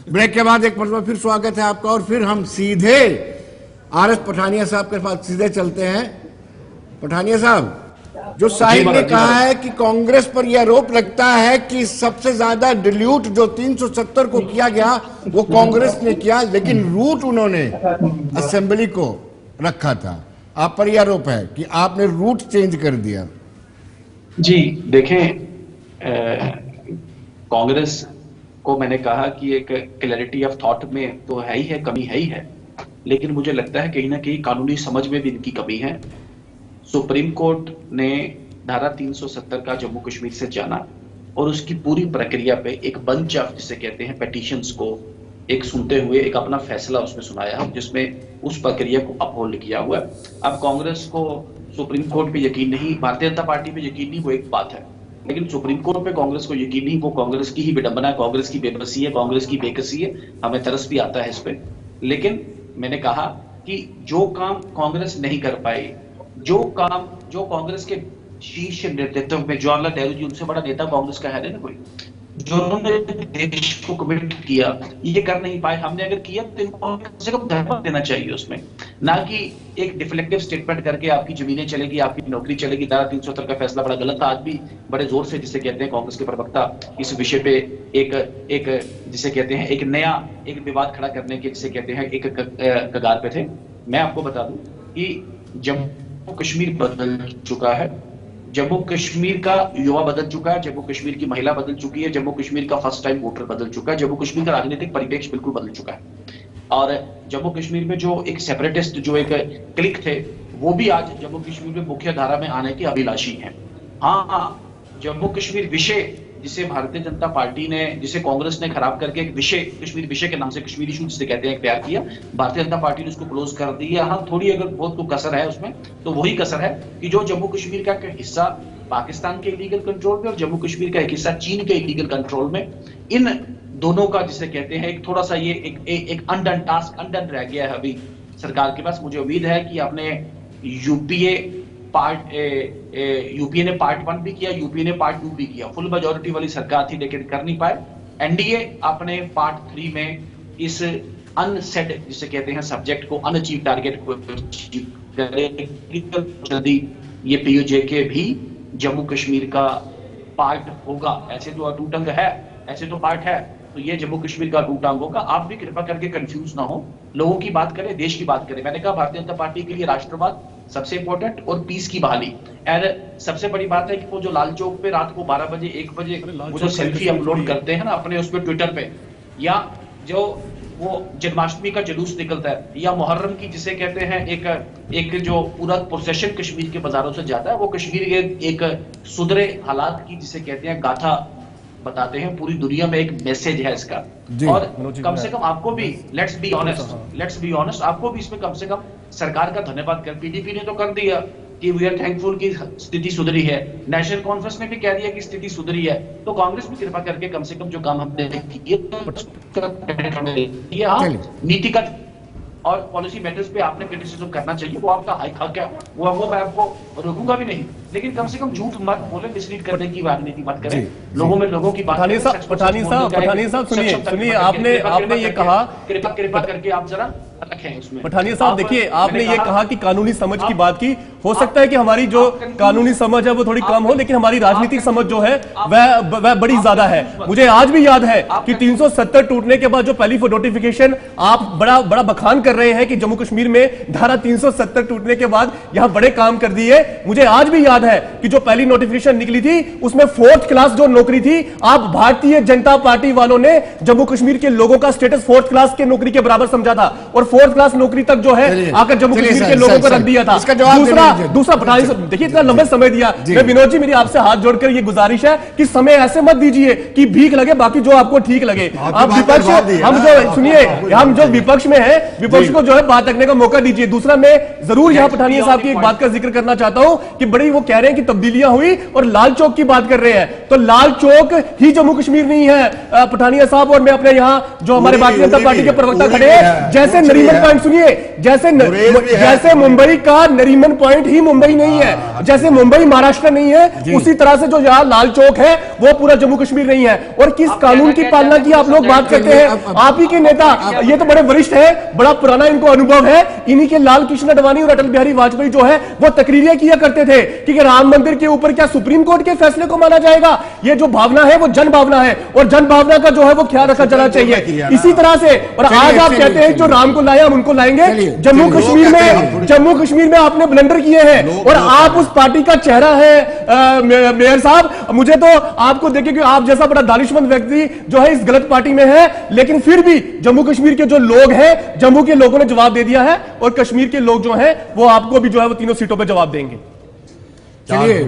ब्रेक के बाद एक मरतबा फिर स्वागत है आपका और फिर हम सीधे आरएस पठानिया साहब के पास सीधे चलते हैं। पठानिया साहब, जो साहिब ने कहा है कि कांग्रेस पर यह आरोप लगता है कि सबसे ज्यादा डिल्यूट जो 370 को किया गया वो कांग्रेस ने किया, लेकिन रूट उन्होंने असेंबली को रखा था। आप पर यह आरोप है कि आपने रूट चेंज कर दिया। जी देखें, कांग्रेस को मैंने कहा कि एक क्लैरिटी ऑफ थॉट में तो है ही है, कमी है ही है, लेकिन मुझे लगता है कहीं ना कहीं कानूनी समझ में भी इनकी कमी है। सुप्रीम कोर्ट ने धारा 370 का जम्मू कश्मीर से जाना और उसकी पूरी प्रक्रिया पे एक बंच ऑफ जिसे कहते हैं पेटिशंस को एक सुनते हुए एक अपना फैसला उसमें सुनाया है, जिसमें उस प्रक्रिया को अपहोल्ड किया हुआ है। अब कांग्रेस को सुप्रीम कोर्ट पे यकीन नहीं, भारतीय जनता पार्टी पे यकीन नहीं, वो एक बात है, लेकिन सुप्रीम कोर्ट पे कांग्रेस को यकीन नहीं, वो कांग्रेस की ही विडंबना है, कांग्रेस की बेबसी है, कांग्रेस की बेकसी है। हमें तरस भी आता है इस पे, लेकिन मैंने कहा कि जो काम कांग्रेस नहीं कर पाई, जो कांग्रेस के शीर्ष नेतृत्व में जवाहरलाल नेहरू जी, उनसे बड़ा नेता कांग्रेस का है ना कोई, जो उन्होंने देश को कमिट किया, ये कर नहीं पाए। हमने अगर किया तो इनको कम से कम धन्यवाद देना चाहिए उसमें, ना कि एक डिफ्लेक्टिव स्टेटमेंट करके आपकी जमीनें चलेगी, आपकी नौकरी चलेगी। धारा 370 का फैसला बड़ा गलत था। आज भी बड़े जोर से जिसे कहते हैं कांग्रेस के प्रवक्ता इस विषय पे एक जिसे कहते हैं एक नया एक विवाद खड़ा करने के जिसे कहते हैं एक कगार पे थे। मैं आपको बता दूं कि जम्मू कश्मीर बदल चुका है, जम्मू कश्मीर का युवा बदल चुका है, जम्मू कश्मीर की महिला बदल चुकी है, जम्मू कश्मीर का फर्स्ट टाइम वोटर बदल चुका है, जम्मू कश्मीर का राजनीतिक परिप्रेक्ष्य बिल्कुल बदल चुका है। और जम्मू कश्मीर में जो एक सेपरेटिस्ट जो एक क्लिक थे, वो भी आज जम्मू कश्मीर में मुख्य धारा में आने के अभिलाषी हैं। हाँ, जम्मू कश्मीर विषय जिसे भारतीय जनता पार्टी ने, जिसे कांग्रेस ने खराब करके एक विषय, कश्मीर विषय के नाम से कश्मीर इशू जिसे कहते हैं तैयार किया, भारतीय जनता पार्टी ने उसको क्लोज कर दिया। हाँ, थोड़ी अगर बहुत को कसर है उसमें, तो वही कसर है कि जो जम्मू कश्मीर का हिस्सा पाकिस्तान के इलीगल कंट्रोल में और जम्मू कश्मीर का एक हिस्सा चीन के इलीगल कंट्रोल में, इन दोनों का जिसे कहते हैं एक थोड़ा सा ये एक अनडन टास्क अनडन रह गया है अभी सरकार के पास। मुझे उम्मीद है कि आपने यूपीए ने पार्ट 1 भी किया, यूपीए ने पार्ट 2 भी किया। फुल मेजॉरिटी वाली सरकार थी लेकिन कर नहीं पाए। एनडीए अपने पार्ट 3 में इस अनसेड जिसे कहते हैं सब्जेक्ट को, अनअचीव टारगेट को अचीव करेगा। जल्दी ये पीयूजे भी जम्मू कश्मीर का पार्ट होगा। ऐसे तो टूट अंग है, ऐसे तो पार्ट है, तो ये जम्मू कश्मीर का टूट अंग होगा। आप भी कृपा करके कंफ्यूज ना हो, लोगों की बात करें, देश की बात करें। मैंने कहा भारतीय जनता पार्टी के लिए राष्ट्रवाद सबसे इंपॉर्टेंट और पीस की बहाली। और सबसे बड़ी बात है कि वो जो लाल चौक पे रात को 12 बजे 1 बजे वो जो सेल्फी अपलोड करते हैं ना अपने उस पर ट्विटर पे, या जो वो जन्माष्टमी का जुलूस निकलता है, या मुहर्रम की जिसे कहते हैं एक जो पूरा प्रोसेशन कश्मीर के बाजारों से जाता है, वो कश्मीर के एक सुधरे हालात की जिसे कहते हैं गाथा बताते हैं। पूरी दुनिया में एक मैसेज है इसका। और कम से कम आपको भी लेट्स बी ऑनेस्ट, आपको भी इसमें कम से कम सरकार का धन्यवाद कर, पीडीपी ने तो कर दिया कि वी आर थैंकफुल की स्थिति सुधरी है, नेशनल कॉन्फ्रेंस ने भी कह दिया कि स्थिति सुधरी है, तो कांग्रेस भी कृपा करके कम से कम जो काम हमने किए नीतिगत और पॉलिसी मैटर्स पे आपने क्रिटिसिज्म करना चाहिए, वो आपका हक है, वो मैं आपको रोकूंगा भी नहीं, लेकिन कम से कम झूठ मत बोले, मिसलीड करने की राजनीति मत करें, लोगों की बात। पठानिया साहब सुनिए, आपने ये कहा, कृपा करके आप जरा रखें उसमें। पठानिया साहब देखिए, आपने ये कहा कि कानूनी समझ की बात की, हो सकता है कि हमारी जो कानूनी समझ है वो थोड़ी कम हो, लेकिन हमारी राजनीतिक समझ जो है वह बड़ी ज्यादा है। मुझे आज भी याद है कि 370 टूटने के बाद जो पहली नोटिफिकेशन आप बड़ा बखान कर रहे हैं कि जम्मू कश्मीर में धारा 370 टूटने के बाद यहां बड़े काम कर दिए। मुझे आज भी याद है कि जो पहली नोटिफिकेशन निकली थी उसमें 4th क्लास जो नौकरी थी, आप भारतीय जनता पार्टी वालों ने जम्मू कश्मीर के लोगों का स्टेटस 4th क्लास के नौकरी के बराबर समझा था और 4th क्लास नौकरी तक जो है आकर जम्मू कश्मीर के लोगों को रख दिया था। दूसरा पठानी साहब, देखिए इतना लंबे समय दिया। मैं विनोद जी, मेरी आपसे हाथ जोड़कर ये गुजारिश है कि समय ऐसे मत दीजिए कि भीख लगे, बाकी जो आपको ठीक लगे। आप विपक्ष, हम जो विपक्ष में है, विपक्ष को जो है बात रखने का मौका दीजिए। दूसरा, मैं जरूर यहाँ पठानिया साहब की एक बात का जिक्र करना चाहता हूं कि बड़ी वो कह रहे हैं कि तब्दीलियां हुई और लाल चौक की बात कर रहे हैं, तो लाल चौक ही जम्मू कश्मीर नहीं है पठानिया साहब। और मैं अपने यहाँ जो हमारे भारतीय जनता पार्टी के प्रवक्ता खड़े हैं, जैसे नरीमन पॉइंट सुनिए, जैसे मुंबई का नरीमन पॉइंट ही मुंबई नहीं है, जैसे मुंबई महाराष्ट्र नहीं है, उसी तरह से जो यहाँ लाल चौक है वो पूरा जम्मू कश्मीर नहीं है। और किस कानून की पालना की आप लोग बात करते हैं? आप ही के नेता, ये तो बड़े वरिष्ठ है, बड़ा पुराना इनको अनुभव है, इन्हीं के लाल कृष्ण अडवाणी और अटल बिहारी वाजपेयी जो है वो तकरीरें किया करते थे कि राम मंदिर के ऊपर क्या सुप्रीम कोर्ट के फैसले को माना जाएगा। ये जो भावना है वो जन भावना है और जन भावना का जो है वो ख्याल रखा जाना चाहिए। इसी तरह से, और आज आप कहते हैं जो राम को लाया हम उनको लाएंगे। जम्मू कश्मीर में आपने ब्लंडर किए हैं और आप उस पार्टी का चेहरा है। मेयर साहब, मुझे तो आपको देखे कि आप जैसा बड़ा दानिशमंद व्यक्ति जो है इस गलत पार्टी में है, लेकिन फिर भी जम्मू कश्मीर के जो लोग हैं, जम्मू के लोगों ने जवाब दे दिया है और कश्मीर के लोग जो हैं वो आपको भी जो है वो तीनों सीटों पे जवाब देंगे। चलिए,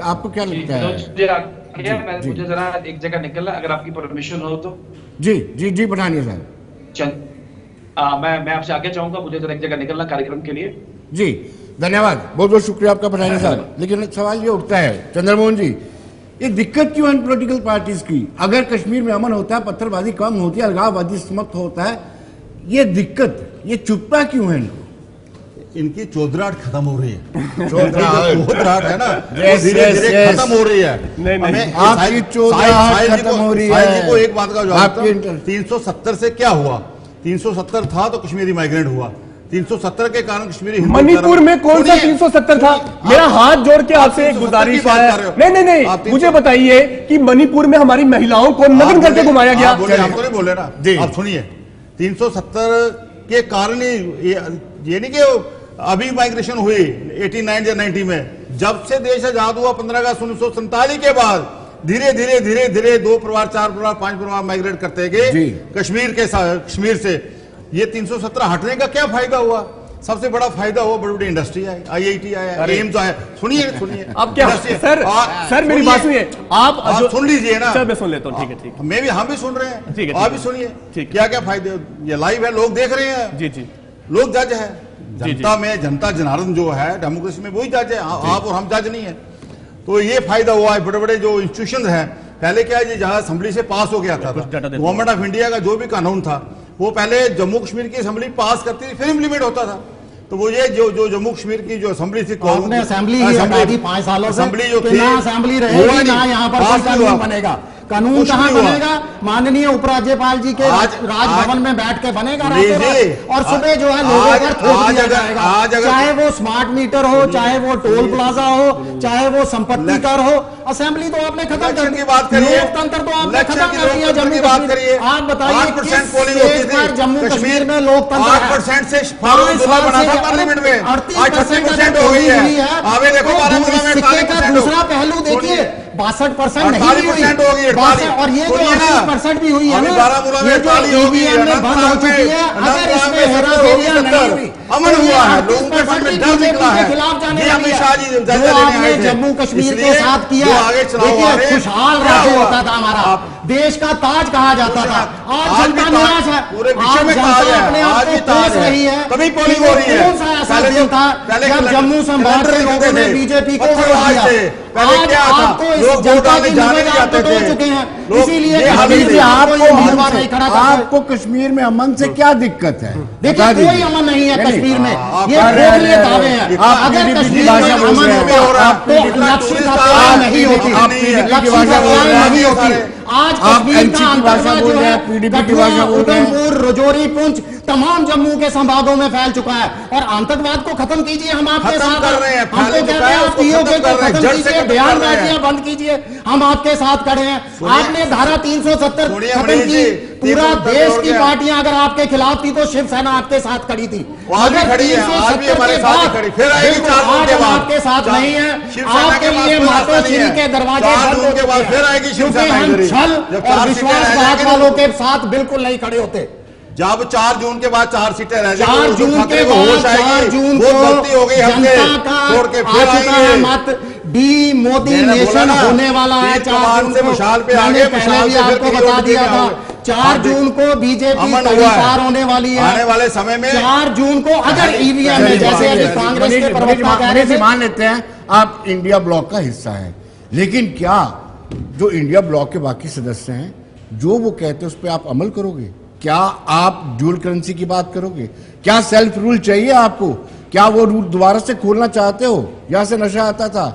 आपको क्या लगता है? मुझे जरा एक जगह निकलना, अगर आपकी परमिशन हो तो। जी पठानिया साहब, मैं आपसे आगे चाहूंगा, मुझे जरा एक जगह निकलना कार्यक्रम के लिए। जी धन्यवाद, बहुत बहुत शुक्रिया आपका पठानिया साहब। लेकिन सवाल ये उठता है चंद्रमोहन जी, ये दिक्कत क्यों है पॉलिटिकल पार्टीज की? अगर कश्मीर में अमन होता है, पत्थरबाजी कम होती है, अलगाववादी समाप्त होता है, ये दिक्कत, ये चुपता क्यों है इनको? इनकी चौधराहट खत्म हो रही है। चौधराहट है ना, धीरे धीरे खत्म हो रही है। नहीं, आपकी चौधराहट खत्म हो रही है। को एक बात का जवाब, 370 से क्या हुआ? 370 था तो कश्मीरी माइग्रेंट हुआ, 370 के कारण कश्मीरी मणिपुर में कौन सा 370 था? मेरा हाथ जोड़ के आपसे एक गुजारिश है, नहीं, मुझे बताइए कि मणिपुर में हमारी महिलाओं को नग्न करके घुमाया गया। आप तो नहीं बोले ना, आप सुनिए, 370 के कारण ही ये नहीं कि अभी माइग्रेशन हुई 89 या 90 में, जब से देश आजाद हुआ 15 अगस्त 1947 के बाद धीरे धीरे 2 परिवार, 4 परिवार, 5 परिवार माइग्रेट करते गए कश्मीर से। ये 370 हटने का क्या फायदा हुआ? सबसे बड़ा फायदा हुआ, बड़ी बड़ी इंडस्ट्री है, IIT आया, एम्स आया। सुनिए अब क्या सर मेरी बात सुनिए, आप सुन लीजिए ना। मैं सुन लेता हूँ, ठीक है। मैं भी, हम भी सुन रहे हैं, ठीक है, आप भी सुनिए क्या क्या फायदे। ये लाइव है, लोग देख रहे हैं। जी, लोग जज है, जनता जनार्दन जो है डेमोक्रेसी में वही जज है, आप और हम जज नहीं है। तो ये फायदा हुआ है, बड़े बड़े जो इंस्टीट्यूशन है, पहले क्या है, जहां असेंबली से पास हो गया था, गवर्नमेंट ऑफ इंडिया का जो भी कानून था वो पहले जम्मू कश्मीर की असेंबली पास करती थी, फिर इम्प्लीमेंट होता था। तो वो ये जो जम्मू कश्मीर की जो असेंबली थी, असेंबली 5 सालों से असेंबली जो थी, असेंबली रहेगी ना, यहाँ पर कानून बनेगा। कानून कहाँ बनेगा? माननीय उपराज्यपाल जी के राजभवन में बैठ के बनेगा और सुबह जो है लोगों पर थोप दिया जाएगा, चाहे वो स्मार्ट मीटर हो, चाहे वो टोल प्लाजा हो, चाहे वो संपत्ति कर हो। असेंबली तो आपने खत्म कर दी, लोकतंत्र तो आपने खत्म कर दिया जम्मू कश्मीर। आप बताइए किस स्टेज पर जम्मू कश्मीर में लोकतंत्र 8% से पार्लियामेंट में 38% हो गई है। आगे देखो, सिक्के का दूसरा पहलू देखिए, 62% नहीं हुई, और ये जो 80% भी हुई है ना, ये जो ईवीएम में बंद हो चुकी है, अगर इसमें हेराफेरी नहीं हुई, अमन हुआ है, लोगों के मन में डर निकला है। ये अमित शाह जी जो आपने जम्मू कश्मीर के साथ किया, देखिए खुशहाल राज्य होता था हमारा, देश का ताज कहा जाता था। आज जनता निराश है, आज जनता अपने आप को कोस रही है। तभी पोलिंग हो रही है। कौन सा ऐसा दिन था जब जम्मू संभाग के लोगों ने बीजेपी को वोट दिया? आज आपको इस जनता की नजर आप बटोर चुके हैं। इसीलिए ये कश्मीर हावी में आपको कोई उम्मीदवार नहीं खड़ा करते। आपको कश्मीर में अमन से क्या दिक्कत है? देखिए बता कोई दीजिए। अमन नहीं है कश्मीर में, आप ये कर रहे खोखले हैं, दावे हैं। आप अगर PDP की कश्मीर में भाषा बोल अमन रहे हैं। होता आप तो PDP लक्ष्य का आप तय नहीं होती, PDP की लक्ष्य भाषा का बोल तय रहे हैं। नहीं होती। आज आप कश्मीर NC का की भाषा अंतर्गत बोल जो रहे है हैं, PDP की कठुआ, भाषा बोल रहे हैं। उधमपुर, रजौरी, पुंछ तमाम जम्मू के संभागों में फैल चुका है। और आतंकवाद को खत्म कीजिए, हम आपके खत्म साथ कर रहे हैं, हमको फैल कहते चुका हैं है, आप उसको पीओके खत्म को कर रहे हैं, खत्म जड़ से कीजिए, खत्म कर बयानबाजियां रहे हैं। बंद कीजिए, हम आपके साथ खड़े हैं। आपने धारा 370 सुनिए खत्म मनीष की, जी, पूरा 370 देश हो की गया। पार्टियां अगर आपके खिलाफ थी तो शिवसेना आपके साथ खड़ी थी। आज भी मगर खड़ी है, आज भी 370 हमारे के साथ ही बाद खड़ी, फिर आएगी बिल्कुल 4 जून आज के हम बाद। आपके साथ नहीं है। शिवसेना आपके के पास लिए कोई रास्ता नहीं मातोश्री है। के दरवाजे 4 बंद जून के हो बाद चुके फिर हैं। आएगी क्योंकि शिवसेना हम इधर ही। छल जब और 4 सीटें रह विश्वासघात जाएंगी वालों के साथ बिल्कुल नहीं खड़े होते। जब 4 जून के बाद 4 सीटें रह 4 जाएंगी, जून के खतरे को बाद होश 4 आएगी, जून वो को गलती हो गई हमसे, जनता का छोड़ के आ फिर चुका है आएंगे। मत डी मोदी मैंने बोला नेशन ना, होने वाला है। तीर 4 कमान जून से को मशाल पे मैंने आगे, पहले मशाल भी से फिर आपको किसी बता और दिया दिखे था। आओगे। 4 जून को बीजेपी अमन तड़ी हुआ है। पार होने वाली है। आने वाले समय में 4 जून को अगर ईवीएम में जैसे अभी कांग्रेस के प्रवक्ता कह रहे थे, मान लेते हैं आप इंडिया ब्लॉक का हिस्सा हैं, लेकिन क्या जो इंडिया ब्लॉक के बाकी सदस्य हैं जो वो कहते हैं उस पर आप अमल करोगे? क्या आप ड्यूल करेंसी की बात करोगे? क्या सेल्फ रूल चाहिए आपको? क्या वो रूल दोबारा से खोलना चाहते हो? यहां से नशा आता था,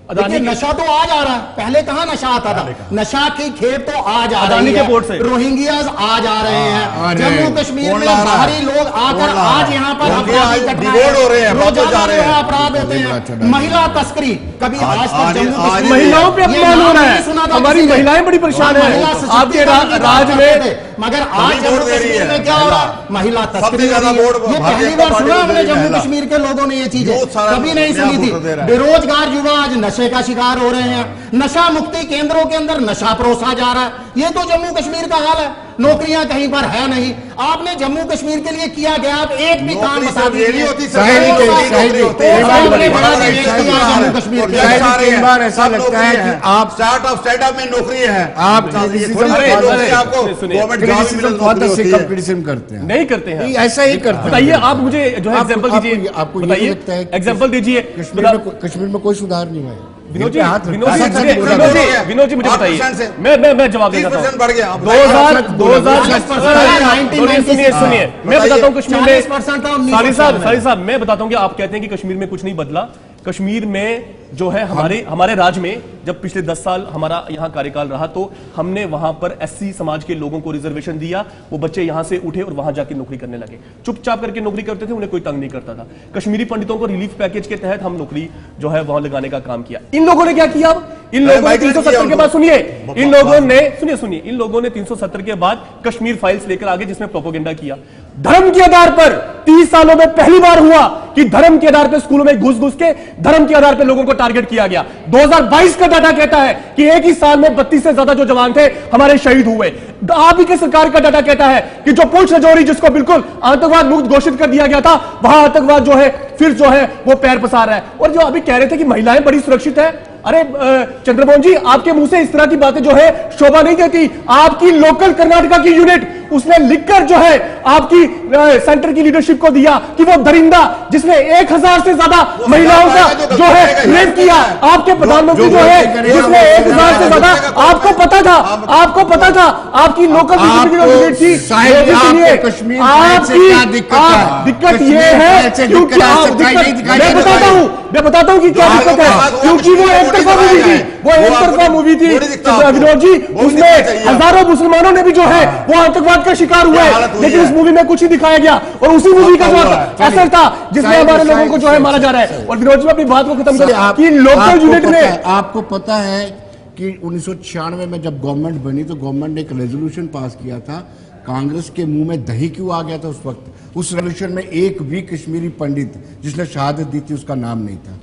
देखिए नशा तो आज आ रहा है, पहले कहाँ नशा आता था? नशा की खेप तो आज आ अदानी रही के है। बोर्ड से। रोहिंग्यास आज आ रहे हैं, अरे, जम्मू कश्मीर कौन में ला रहा है? बाहरी लोग आकर कौन ला रहा आज है? यहाँ पर क्योंकि अपराधी आज घटनाएं डिवोर्ड हो रहे हैं, वापस रोजाना जा रहे जो है हैं। अपराध होते बड़ा हैं। चढ़ा। महिला तस्करी कभी आज तक आज- जम्मू आज- कश्मीर महिलाओं पे ये अपमान नाम हो रहा नहीं है। सुना था हमारी किसी ने। महिलाएं बड़ी परेशान हैं। महिला आपके सशक्तिकरण की राज बात में करते थे, मगर आज अभी जम्मू वोट दे रही कश्मीर है में क्या हो रहा है? महिला। महिला सबसे तस्करी ज्यादा हो रही है। वोट ये भारतीय पहली जनता बार पार्टी सुना को हमने दे रही है जम्मू महिला। कश्मीर के लोगों ने ये चीजें बहुत सारा कभी नहीं नया सुनी थी। वोट दे रहा है। बेरोजगार युवा आज नशे का शिकार हो रहे हैं, नशा मुक्ति केंद्रों के अंदर नशा परोसा जा रहा है। ये तो जम्मू कश्मीर का हाल है, नौकरियां कहीं पर है नहीं। आपने जम्मू कश्मीर के लिए किया गया आप एक भी काम नौकरी बता सिर्फ ये नहीं दीजिए। होती, शायद ही सरकारी कहीं- शायद नौकरी ही होती है। कहीं बार बड़ी बड़ी बड़ा बात है, देश शायद का ही है। जम्मू कश्मीर और के यही शायद ही सारे कई हैं, बार ऐसा सब लगता है नौकरी कि आप स्टार्टअप स्टार्टअप में नौकरी है। आप ये किसी थोड़ी से ना बात- नौकरी आपको सुनिए, गवर्नमेंट जॉब क्रिटिसिज्म में बहुत नौकरी से होती कम है। क्रिटिसिज्म करते हैं, नहीं करते हैं। नहीं, ऐसा ही करते हैं। बताइए आप मुझे जो है आपको- एग्जांपल आपको- दीजिए। आपको ये बताइए लगता है कि एग्जांपल दीजिए। कश्मीर में कोई सुधार नहीं हुआ है। विनोद जी, इनके हाथ विनोद जी, रखा है, मुझे- बोला विनोद था। जी, विनोद जी मुझे 8% से। बताइए। मैं जवाब देना 30% चाहता बढ़ हूँ। गया। आप 2000 सुनिए सुनिए, मैं बताता हूँ कश्मीर में 40% था, 19% साली साहब मैं बताता हूँ कि आप कहते हैं कि कश्मीर में कुछ नहीं बदला। कश्मीर में जो है हमारे राज्य में जब पिछले 10 साल हमारा यहां कार्यकाल रहा तो हमने वहां पर एससी समाज के लोगों को रिजर्वेशन दिया। वो बच्चे यहां से उठे और वहां जाके नौकरी करने लगे, चुपचाप करके नौकरी करते थे, उन्हें कोई तंग नहीं करता था। कश्मीरी पंडितों को रिलीफ पैकेज के तहत हम नौकरी जो है वहां लगाने का काम किया। इन लोगों ने क्या किया? अब इन लोगों ने 370 के बाद सुनिए, इन लोगों ने सुनिए इन लोगों ने 370 के बाद कश्मीर फाइल्स लेकर आगे जिसमें प्रोपेगेंडा किया। धर्म के आधार पर 30 सालों में पहली बार हुआ कि धर्म के आधार पर स्कूलों में घुस के धर्म के आधार पर लोगों को टारगेट किया गया। 2022 का डाटा कहता है कि एक ही साल में 32 से ज्यादा जो जवान थे हमारे शहीद हुए। आप ही के सरकार का डाटा कहता है कि जो पुंछ रजौरी जिसको बिल्कुल आतंकवाद मुक्त घोषित कर दिया गया था वहां आतंकवाद जो है फिर जो है वो पैर पसार रहा है। और जो अभी कह रहे थे कि महिलाएं बड़ी सुरक्षित है, अरे चंद्रमोहन जी आपके मुंह से इस तरह की बातें जो है शोभा नहीं देती। आपकी लोकल कर्नाटका की यूनिट उसने लिखकर जो है आपकी सेंटर की लीडरशिप को दिया कि वो दरिंदा जिसने 1000 से ज्यादा महिलाओं का जो है रेप किया, आपके प्रधानमंत्री जो है जिसने 1000 से ज्यादा आपको पता था आपकी लोकल यूनिट थी। कश्मीर आपकी दिक्कत ये है क्योंकि मैं बताता हूं कि क्या दिक्कत है, क्योंकि वो एक तरफा मूवी थी, मूवी थी विनोद जी, उसमें हजारों मुसलमानों ने भी जो है वो आतंकवाद का शिकार हुए, लेकिन उस मूवी में कुछ ही दिखाया गया और उसी मूवी का जो असर था जिसमें हमारे लोगों को जो है मारा जा रहा है। और विनोद जी अपनी बात को खत्म करें कि लोकल यूनिट ने आपको पता है कि 1996 में जब गवर्नमेंट बनी तो गवर्नमेंट ने एक रेजोल्यूशन पास किया था। कांग्रेस के मुंह में दही क्यों आ गया था उस वक्त? उस रेजोल्यूशन में एक भी कश्मीरी पंडित जिसने शहादत दी थी उसका नाम नहीं था।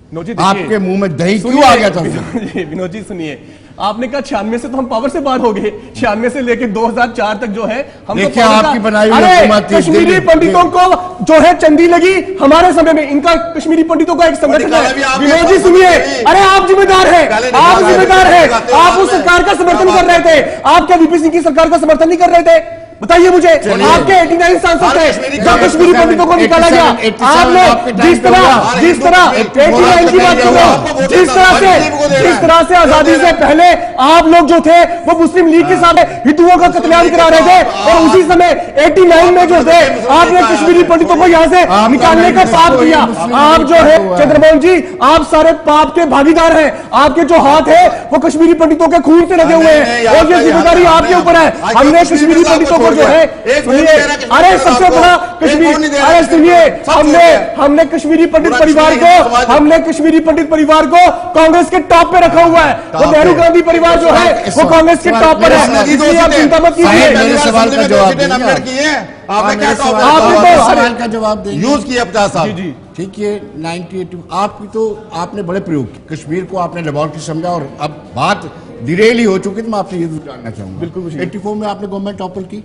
आपके मुंह में दही क्यों आ गया था? विनोद जी सुनिए, आपने कहा 96 से तो हम पावर से बाहर हो गए, 96 से लेकर 2004 तक जो है हम देखिए आपकी बनाई हुई हुकूमत थी। कश्मीरी पंडितों को जो है चंदी लगी हमारे समय में। इनका कश्मीरी पंडितों का एक संगठन है। विनोद जी सुनिए, अरे आप जिम्मेदार हैं, आप जिम्मेदार हैं, आप उस सरकार का समर्थन कर रहे थे, आप क्या वीपी सिंह की सरकार का समर्थन नहीं कर रहे थे? बताइए मुझे, आपके 89 सांसद थे जब कश्मीरी पंडितों को निकाला गया, आपने जिस तरह 89 की बात कर रहे हो, जिस तरह से आजादी से पहले आप लोग जो थे वो मुस्लिम लीग के साथ हिंदुओं का कत्लेआम करा रहे थे, और उसी समय 89 में जो थे आपने कश्मीरी पंडितों को यहां से निकालने का पाप किया। आप जो है चंद्रमोहन जी, आप सारे पाप के भागीदार हैं, आपके जो हाथ है वो कश्मीरी पंडितों के खून से लगे हुए हैं, और ये जिम्मेदारी आपके ऊपर है। हमने कश्मीरी पंडितों को जो है, सुनिए, अरे सबसे बड़ा कश्मीर, अरे सुनिए, हमने कश्मीरी पंडित परिवार को, हमने कश्मीरी पंडित परिवार को कांग्रेस के टॉप पे रखा हुआ है। वो नेहरू गांधी परिवार जो है वो कांग्रेस के टॉप पर है, इसलिए आप चिंता मत कीजिए। मेरे सवाल का जवाब आपने क्या सवाल का जवाब देंगे? यूज किया 50 साल। ठीक है, 98 आपकी तो आपने बड़े प्रयोग किए, कश्मीर को आपने लेबोरेटरी समझा, और अब बात डिरेल ही हो चुकी, तो मैं आपसे ये जानना चाहूंगा। बिल्कुल 84 में आपने गवर्नमेंट टॉपल की,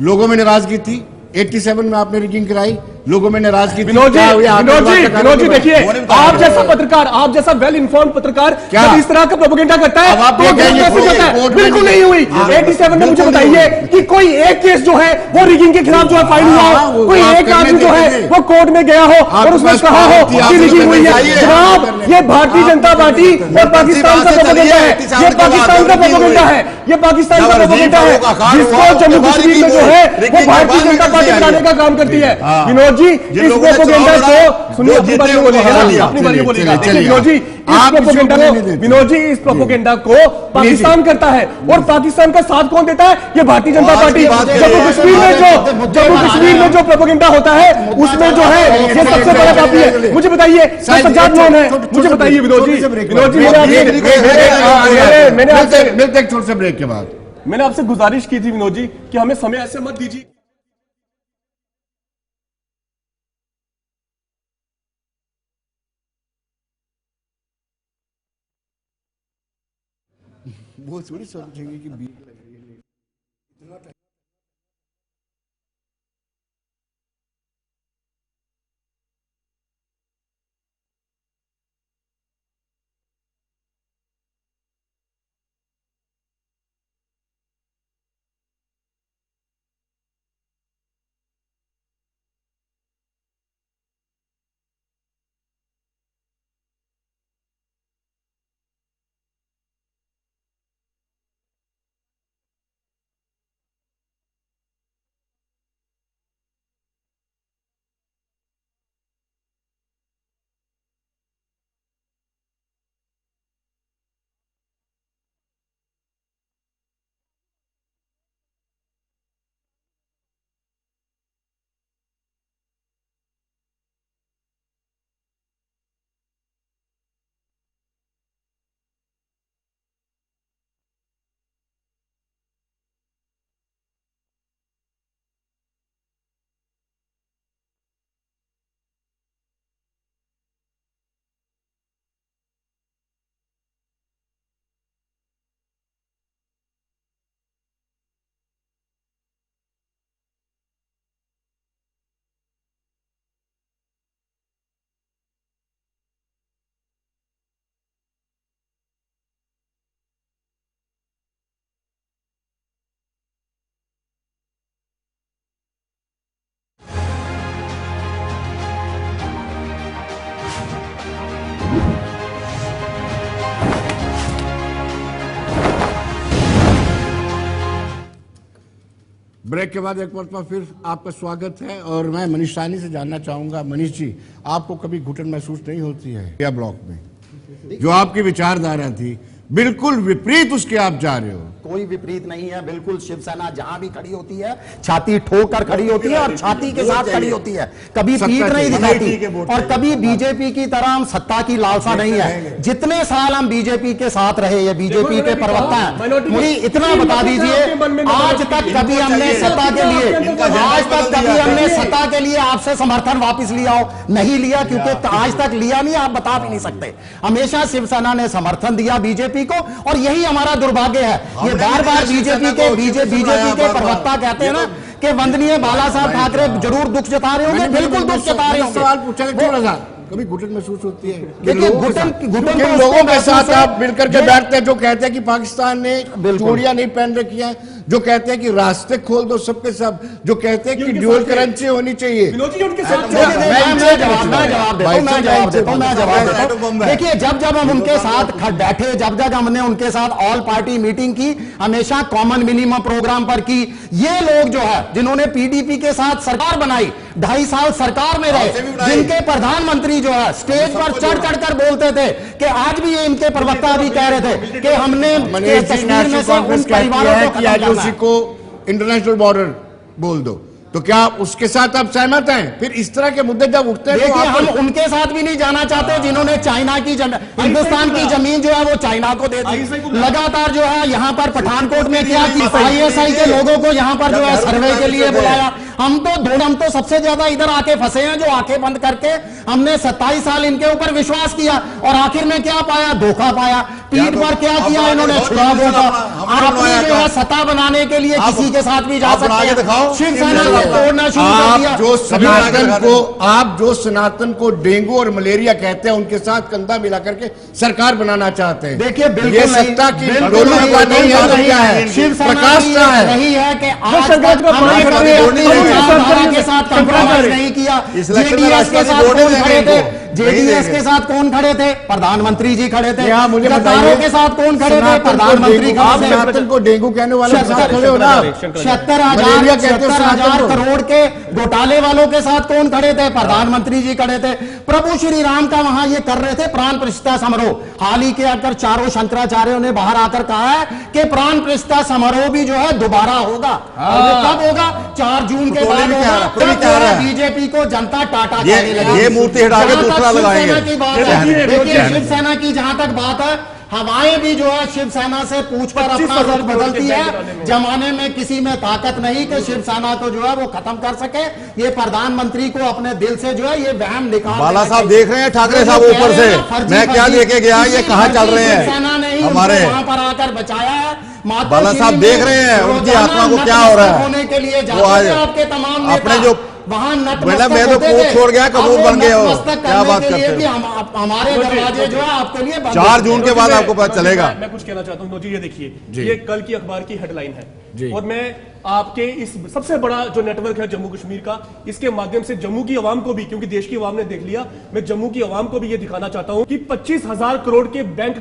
लोगों में नाराजगी थी, 87 में आपने रिगिंग कराई, लोगों में नाराजगी। विनोद जी देखिए, आप जैसा पत्रकार, आप जैसा वेल इन्फॉर्म्ड पत्रकार जब इस तरह का प्रोपेगेंडा करता है तो बिल्कुल नहीं हुई। 87 में मुझे बताइए कि कोई एक केस जो है वो रिगिंग के खिलाफ जो है फाइल हुआ हो, कोई एक आदमी जो है वो कोर्ट में गया हो और उसने कहा हो कि रिगिंग हुई है। जनाब, ये भारतीय जनता पार्टी और पाकिस्तान का प्रोपेगेंडा है, ये पाकिस्तान का प्रोपेगेंडा है, ये पाकिस्तान का प्रोपेगेंडा है, जिसको जम्मू कश्मीर में जो है वो भारतीय जनता पार्टी बनाने का काम करती है। विनोद जी, इस प्रोपेगेंडा को सुनिए, अपनी बारी बोलिएगा, अपनी बारी बोलिएगा। विनोद जी, विनोद जी, इस प्रोपेगेंडा को पाकिस्तान करता है, और पाकिस्तान का साथ कौन देता है? ये भारतीय जनता पार्टी। जम्मू कश्मीर में जो प्रोपेगेंदा होता है उसमें जो है ये सबसे बड़ा काफी है। मुझे बताइए, सज्जाद कौन है? मुझे बताइए विनोद जी, मिलते एक छोटे से ब्रेक के बाद मैंने आपसे गुजारिश की थी विनोद जी कि हमें समय ऐसे मत दीजिए। वो थोड़ी समझेंगे कि बीक लग रही है इतना टाइम। ब्रेक के बाद एक बार फिर आपका स्वागत है, और मैं मनीष साहनी से जानना चाहूंगा, मनीष जी, आपको कभी घुटन महसूस नहीं होती है क्या ब्लॉक में? जो आपकी विचारधारा थी बिल्कुल विपरीत उसके आप जा रहे हो। कोई विपरीत नहीं है, बिल्कुल शिवसेना जहां भी खड़ी होती है छाती ठोक कर खड़ी होती है और छाती के साथ खड़ी होती है, कभी पीठ नहीं दिखाती, और कभी बीजेपी की तरह हम सत्ता की लालसा नहीं है। जितने साल हम बीजेपी के साथ रहे, ये बीजेपी के प्रवक्ता हैं, मुझे इतना बता दीजिए, आज तक कभी हमने सत्ता के लिए, आज तक कभी हमने सत्ता के लिए आपसे समर्थन वापिस लिया हो? नहीं लिया, क्योंकि आज तक लिया नहीं, आप बता भी नहीं सकते। हमेशा शिवसेना ने समर्थन दिया बीजेपी को, और यही हमारा दुर्भाग्य है। ये बार बार बीजेपी के प्रवक्ता कहते हैं ना कि वंदनीय बाला साहब ठाकरे जरूर दुख जता रहे होंगे, बिल्कुल दुख जता रहे होंगे। सवाल पूछा थोड़ा सा, कभी घुटन महसूस होती है? देखिए, घुटन लोगों के साथ आप मिलकर के बैठते हैं जो कहते हैं कि पाकिस्तान ने चूड़ियां नहीं पहन रखी हैं, जो कहते हैं कि रास्ते खोल दो सबके सब, जो कहते हैं कि उनके ड्यूअल साथ है। करेंसी होनी चाहिए। विनोद जी उनके साथ मैं जवाब देता हूं। देखिए, जब हम उनके साथ बैठे, जब हमने उनके साथ ऑल पार्टी मीटिंग की, हमेशा कॉमन मिनिमम प्रोग्राम पर की। ये लोग जो है जिन्होंने पीडीपी के साथ सरकार बनाई, 2.5 साल सरकार में रहे, जिनके प्रधानमंत्री जो है स्टेज पर चढ़ चढ़कर बोलते थे कि आज भी ये इनके प्रवक्ता भी कह रहे थे कि हमने मनीष जी, कश्मीर में से उन परिवारों को कि खत्म आज करना उसी है। को इंटरनेशनल बॉर्डर बोल दो, तो क्या उसके साथ आप सहमत हैं? फिर इस तरह के मुद्दे जब उठते हैं तो देखिए, आप हम उनके साथ भी नहीं जाना चाहते जिन्होंने चाइना की हिंदुस्तान की जमीन जो है वो चाइना को दे दी। लगातार जो है यहाँ पर पठानकोट में क्या की, आईएसआई के लोगों को यहाँ पर जो है सर्वे के लिए बुलाया। हम तो सबसे ज्यादा इधर आके फंसे हैं, जो आंखें बंद करके हमने 27 साल इनके ऊपर विश्वास किया और आखिर में क्या पाया? धोखा पाया। पीठ पर क्या किया इन्होंने? छुड़ा धोखा। आपने जो है सत्ता बनाने के लिए किसी के साथ भी जा सकते हैं। शिवसेना को तोड़ना शुरू कर दिया। आप जो सनातन को डेंगू और मलेरिया कहते हैं, उनके साथ कंधा मिला करके सरकार बनाना चाहते हैं। देखिए, बिल्कुल ये नहीं, सत्ता की बिल्कुल दोनों नहीं, का नहीं है, नहीं क्या है? है। शिवसेना प्रकाश की का है। नहीं है कि आज संघर्ष तक का हमने प्रयास कभी करें, अपनी अपनी विचारधारा के विचारधारा साथ के कंप्रोमाइज साथ नहीं किया। इस इलेक्शन में जेडीएस के राष्ट्रपति साथ वोट कौन नहीं खड़े देंगे थे? इनको। जेडीएस के साथ कौन खड़े थे? प्रधानमंत्री जी खड़े थे। यहाँ मुझे गद्दारों बताइए, के साथ कौन खड़े थे? सनातन को प्रधानमंत्री डेंगू- आप खड़े थे। सनातन को डेंगू कहने वाले के साथ खड़े हो ना? 77,000 करोड़ के घोटाले वालों के साथ कौन खड़े थे? प्रधानमंत्री जी खड़े थे। प्रभु श्री राम का वहां ये कर रहे थे प्राण प्रतिष्ठा समारोह। हाल ही के आकर चारों शंकराचार्यों ने बाहर आकर कहा है कि प्राण प्रतिष्ठा समारोह भी जो है दोबारा होगा। और ये कब होगा? 4 जून के बाद होगा। बीजेपी को जनता टाटा कहने लगी। ये मूर्ति हटा के दूसरा लगाएंगे। शिवसेना की बात है, देखिए शिवसेना की जहां तक बात है, हवाएं भी जो है शिवसेना से पूछकर अपना रुख बदलती है। जमाने में किसी में ताकत नहीं कि शिवसेना को जो है वो खत्म कर सके। ये प्रधानमंत्री को अपने दिल से जो है ये वहम निकाल बाला साहब देख रहे हैं ठाकरे साहब ऊपर से, मैं क्या लेके गया, ये कहाँ चल रहे हैं शिवसेना ने ही हमारे वहां पर आकर बचाया है। बाला साहब देख रहे हैं उनकी आत्मा को क्या हो रहा है। होने के लिए वो आज आपके तमाम अपने जो वहां मतलब मैं तो कोट छोड़ गया, कबूल बन गए हो, क्या बात करते हो? हमारे दरवाजे जो है आपके लिए 4 जून के बाद आपको पता चलेगा। मैं कुछ कहना चाहता हूं नोजी, ये देखिए, ये कल की अखबार की हेडलाइन है और मैं आपके इस सबसे बड़ा जो नेटवर्क है जम्मू कश्मीर का, इसके माध्यम से जम्मू की आवाम को भी, क्योंकि देश की आवाम ने देख लिया, मैं जम्मू की आवाम को भी ये दिखाना चाहता हूं कि 25,000 करोड़ के बैंक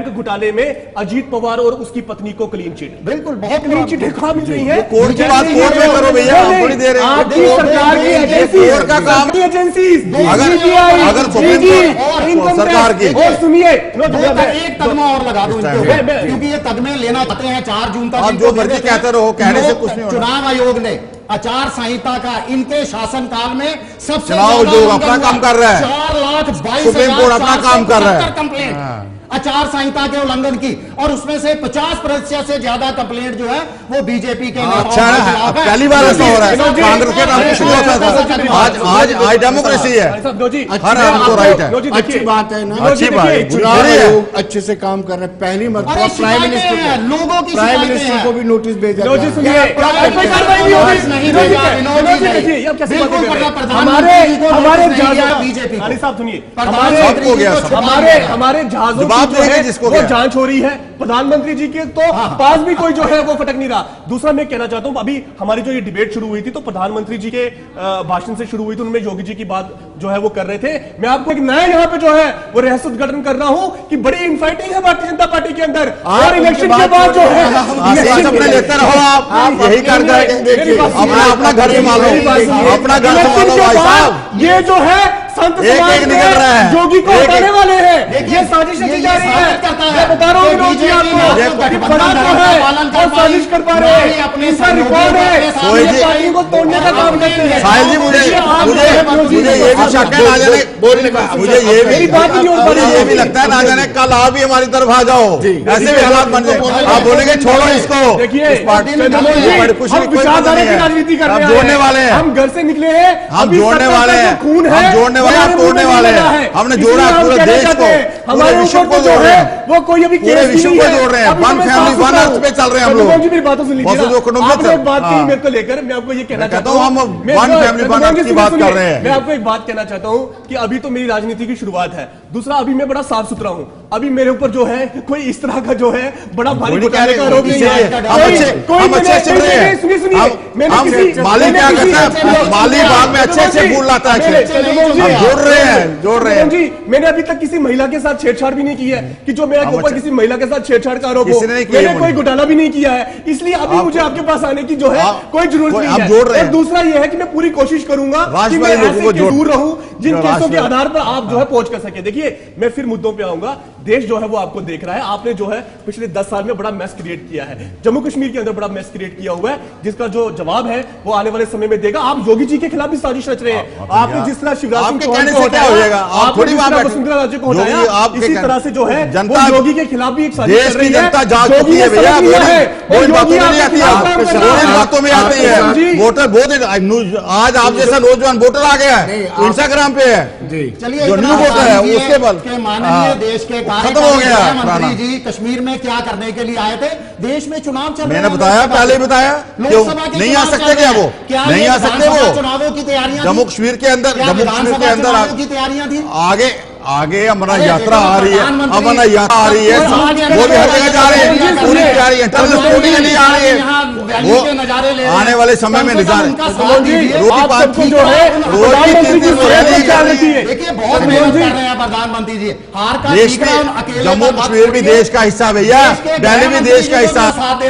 घोटाले में अजीत पवार और उसकी पत्नी को क्लीन चिट, बिल्कुल बहुत क्लीन चिटें कहां मिल रही है? कोर्ट की बात कोर्ट में करो भैया, आप थोड़ी दे रहे हैं। आपकी सरकार की एजेंसी, कोर्ट का काम, एजेंसी अगर सुप्रीम कोर्ट सरकार की, और सुनिए एक तगमा और लगा दो इनके ऊपर, क्योंकि ये तगमे लेना चाहते हैं 4 जून तक। आप जो मर्जी कहते रहो, कहने से कुछ नहीं होना। चुनाव आयोग ने आचार संहिता का इनके शासनकाल में सबसे चुनाव ज्यादा आयोग अपना काम कर रहा है। 4,22,475 सुप्रीम कोर्ट अपना काम कर रहा है। कंप्लेंट आचार संहिता के उल्लंघन की, और उसमें से 50% से ज्यादा कंप्लेंट जो है वो बीजेपी के नेताओं अच्छा के है, खिलाफ है। पहली बार ऐसा हो रहा है। कांग्रेस के नाम पे शुरू होता था, आज डेमोक्रेसी है, हर आपको राइट है। अच्छी बात है ना, अच्छी बात है, चुनाव आयोग अच्छे से काम कर रहे हैं। पहली मरतबा अरे प्राइम शिकायतें हैं, मिनिस्टर लोगों की प्राइम शिकायतें मिनिस्टर हैं। को भी नोटिस भेजा नोटिस गया। सुनिए, हमारे जहाजों जवाब की जो देंगे है जिसको वो क्या। जांच हो रही है, प्रधानमंत्री जी के तो पास भी कोई जो है वो फटक नहीं रहा। दूसरा मैं कहना चाहता हूं, अभी हमारी जो ये डिबेट शुरू हुई थी तो प्रधानमंत्री जी के भाषण से शुरू हुई थी, उनमें योगी जी की बात जो है वो कर रहे थे। मैं आपको एक नया यहाँ पे जो है वो रहस्य उद्घाटन कर रहा हूं कि बड़ी इनफाइटिंग है भारतीय जनता पार्टी के अंदर, और इलेक्शन के बाद जो है अपने लेते रहो, आप यही कर देखिए, अपना घर संभालो, अपना घर संभालो भाई साहब। ये जो है संत समाज निकल रहा है, योगी को हटाने वाले हैं, ये साजिश की जा रही है। मैं बता रहा हूँ विनोद जी आपको कि बड़ा जो है वो साजिश कर पा रहे हैं, अपने इसका रिकॉर्ड है, पार्टी को तोड़ने का काम करते हैं। साहिल जी, मुझे ये भी शक है, ना जाने बोलने का, मुझे ये भी लगता है ना जाने कल आप भी हमारी तरफ आ जाओ, ऐसे भी हालात बन जाए, आप बोलेंगे छोड़ो इसको, देखिए इस पार्टी में कुछ हम विचारधारा की राजनीति कर रहे हैं, जोड़ने वाले हैं, हम घर से निकले हैं, हम जोड़ने वाले हैं, खून है, हम जोड़ने वाले हैं, तोड़ने वाले हैं, हमने जोड़ा पूरे देश को, पूरे विश्व को जोड़ रहे हैं, वो कोई अभी पूरे विश्व को जोड़ रहे हैं, वन फैमिली वन अर्थ पे चल रहे हैं हम लोग। मेरी बातों सुन लीजिए, आपने एक बात कही मेरे को लेकर, मैं आपको ये कहना चाहता हूं, हम वन फैमिली वन अर्थ की बात कर रहे हैं। मैं आपको एक बात कहना चाहता हूं कि अभी तो मेरी राजनीति की शुरुआत है, दूसरा अभी मैं बड़ा साफ सुथरा हूं, अभी मेरे ऊपर जो है कोई इस तरह का जो है बड़ा भारी कोई नहीं घोटाले कह का रहे, आरोप नहीं है। हम अच्छे से रहे हैं। सुनिए माली क्या करता है, माली बाद में अच्छे से बोल लाता है, हम जोड़ रहे हैं। जी मैंने अभी तक किसी महिला के साथ छेड़छाड़ भी नहीं की है कि जो मेरे ऊपर किसी महिला के साथ छेड़छाड़ का आरोप हो। मैंने कोई घोटाला भी नहीं किया है, इसलिए अभी मुझे आपके पास आने की जो है कोई जरूरत नहीं है। और दूसरा यह है कि मैं पूरी कोशिश करूंगा कि मैं ऐसे के दूर रहूं जिन केसों के आधार पर आप जो है पहुंच कर सके। देखिए मैं फिर मुद्दों पे आऊंगा। देश जो है वो आपको देख रहा है। आपने जो है पिछले 10 साल में बड़ा मैस क्रिएट किया है, जम्मू कश्मीर के अंदर बड़ा मैस क्रिएट किया हुआ है, जिसका जो जवाब है वो आने वाले समय में देगा। आप योगी जी के खिलाफ भी साजिश रच रहे हैं। आपने जिस तरह शिवराज सिंह चौहान को हटाया, आपने जिस तरह वसुंधरा राजे को हटाया, इसी तरह से जो है वो योगी के खिलाफ भी एक साजिश कर रही है। जनता जाग चुकी है भैया, बोली बातों में नहीं आती है, बातों में आती है। वोटर बहुत, आज आप जैसा नौजवान वोटर आ गया है, इंस्टाग्राम पे है चलिए जो न्यू वोटर है उसके बल माननीय देश के खत्म हो गया मंत्री जी कश्मीर में क्या करने के लिए आए थे? देश में चुनाव चल रहे हैं, मैंने बताया, पहले ही बताया, लोकसभा के नहीं आ चुनाव सकते चल क्या रहे वो, हैं। क्या नहीं आ सकते वो चुनावों की तैयारियां जम्मू कश्मीर के अंदर, जम्मू कश्मीर के अंदर की तैयारियां थी। आगे आगे अमरनाथ यात्रा आ रही है, अमरनाथ यात्रा आ रही है, वो भी हर जगह जा रहे हैं, पूरी तैयारी इंटरनेशनल स्कूटी के लिए आ रही है। वो आने वाले समय में नजारे रोटी पात की जो है रोटी 3-3 रैली कर रही है। देखिए बहुत मेहनत कर रहे हैं प्रधानमंत्री जी। हार का देश में जम्मू कश्मीर भी देश का हिस्सा भैया, दिल्ली भी देश का हिस्सा।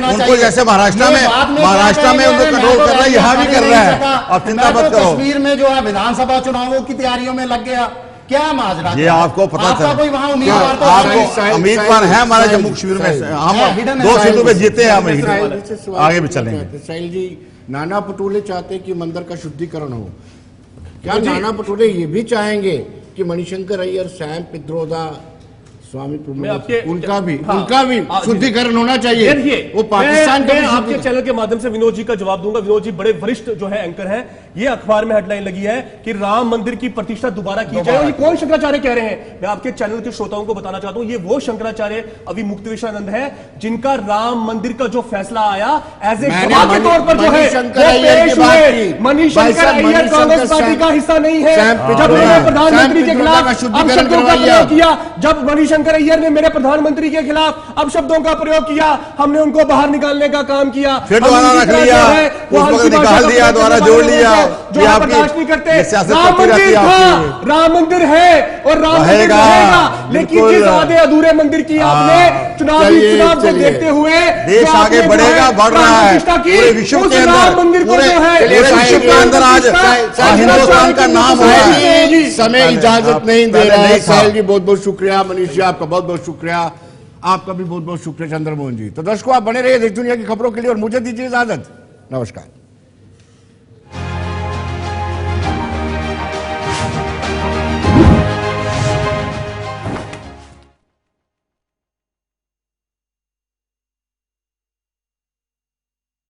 उनको जैसे महाराष्ट्र में उनको कंट्रोल कर रहा है, यहाँ भी कर रहा है। अब चिंता मत करो। कश्मीर में जो है विधानसभा चुनावों की तैयारियों में लग गया, क्या माजरा? ये आपको पता था, कोई वहां उम्मीदवार तो आपको उम्मीदवार है हमारा जम्मू कश्मीर में, हम 2 सीटों पे जीते हैं, हम आगे भी चलेंगे। साहिल जी, नाना पटोले चाहते हैं कि मंदिर का शुद्धिकरण हो, क्या नाना पटोले ये भी चाहेंगे कि मणिशंकर अय्यर, सैम पित्रोदा, स्वामी उनका भी शुद्धिकरण होना चाहिए? वो पाकिस्तान मैं आपके चैनल के माध्यम से विनोद जी का जवाब दूंगा। विनोद जी बड़े वरिष्ठ जो है एंकर हैं। ये अखबार में हेडलाइन लगी है कि राम मंदिर की प्रतिष्ठा दोबारा की जाए। और ये कौन शंकराचार्य कह रहे हैं? मैं आपके चैनल के श्रोताओं को बताना चाहता हूं, ये वो शंकराचार्य अभी मुक्तेश्वरानंद है जिनका राम मंदिर का जो फैसला आया एज ए गवाह के तौर पर जो है पेश हुए। मणिशंकर अय्यर कांग्रेस पार्टी का हिस्सा नहीं है। जब उन्होंने प्रधानमंत्री के खिलाफ अपशब्दों का प्रयोग किया, जब मणिशंकर अय्यर ने मेरे प्रधानमंत्री के खिलाफ अपशब्दों का प्रयोग किया, हमने उनको बाहर निकालने का काम किया। फिर दोबारा रख लिया, उसको निकाल दिया, दोबारा जोड़ लिया। जो आप बर्दाश्त नहीं करते। राम मंदिर है और राम मंदिर रहेगा, लेकिन जिस आधे अधूरे मंदिर की आपने चुनाव को देखते हुए देश आगे बढ़ेगा, बढ़ रहा है पूरे विश्व के अंदर, पूरे विश्व के अंदर आज हिंदुस्तान का नाम हो रहा है। समय इजाजत नहीं दे रहा है। साहिल जी बहुत बहुत शुक्रिया, मनीष जी आपका बहुत बहुत शुक्रिया, आपका भी बहुत बहुत शुक्रिया, चंद्रमोहन जी। तो दर्शकों आप बने रहिए देश दुनिया की खबरों के लिए और मुझे दीजिए इजाजत। नमस्कार।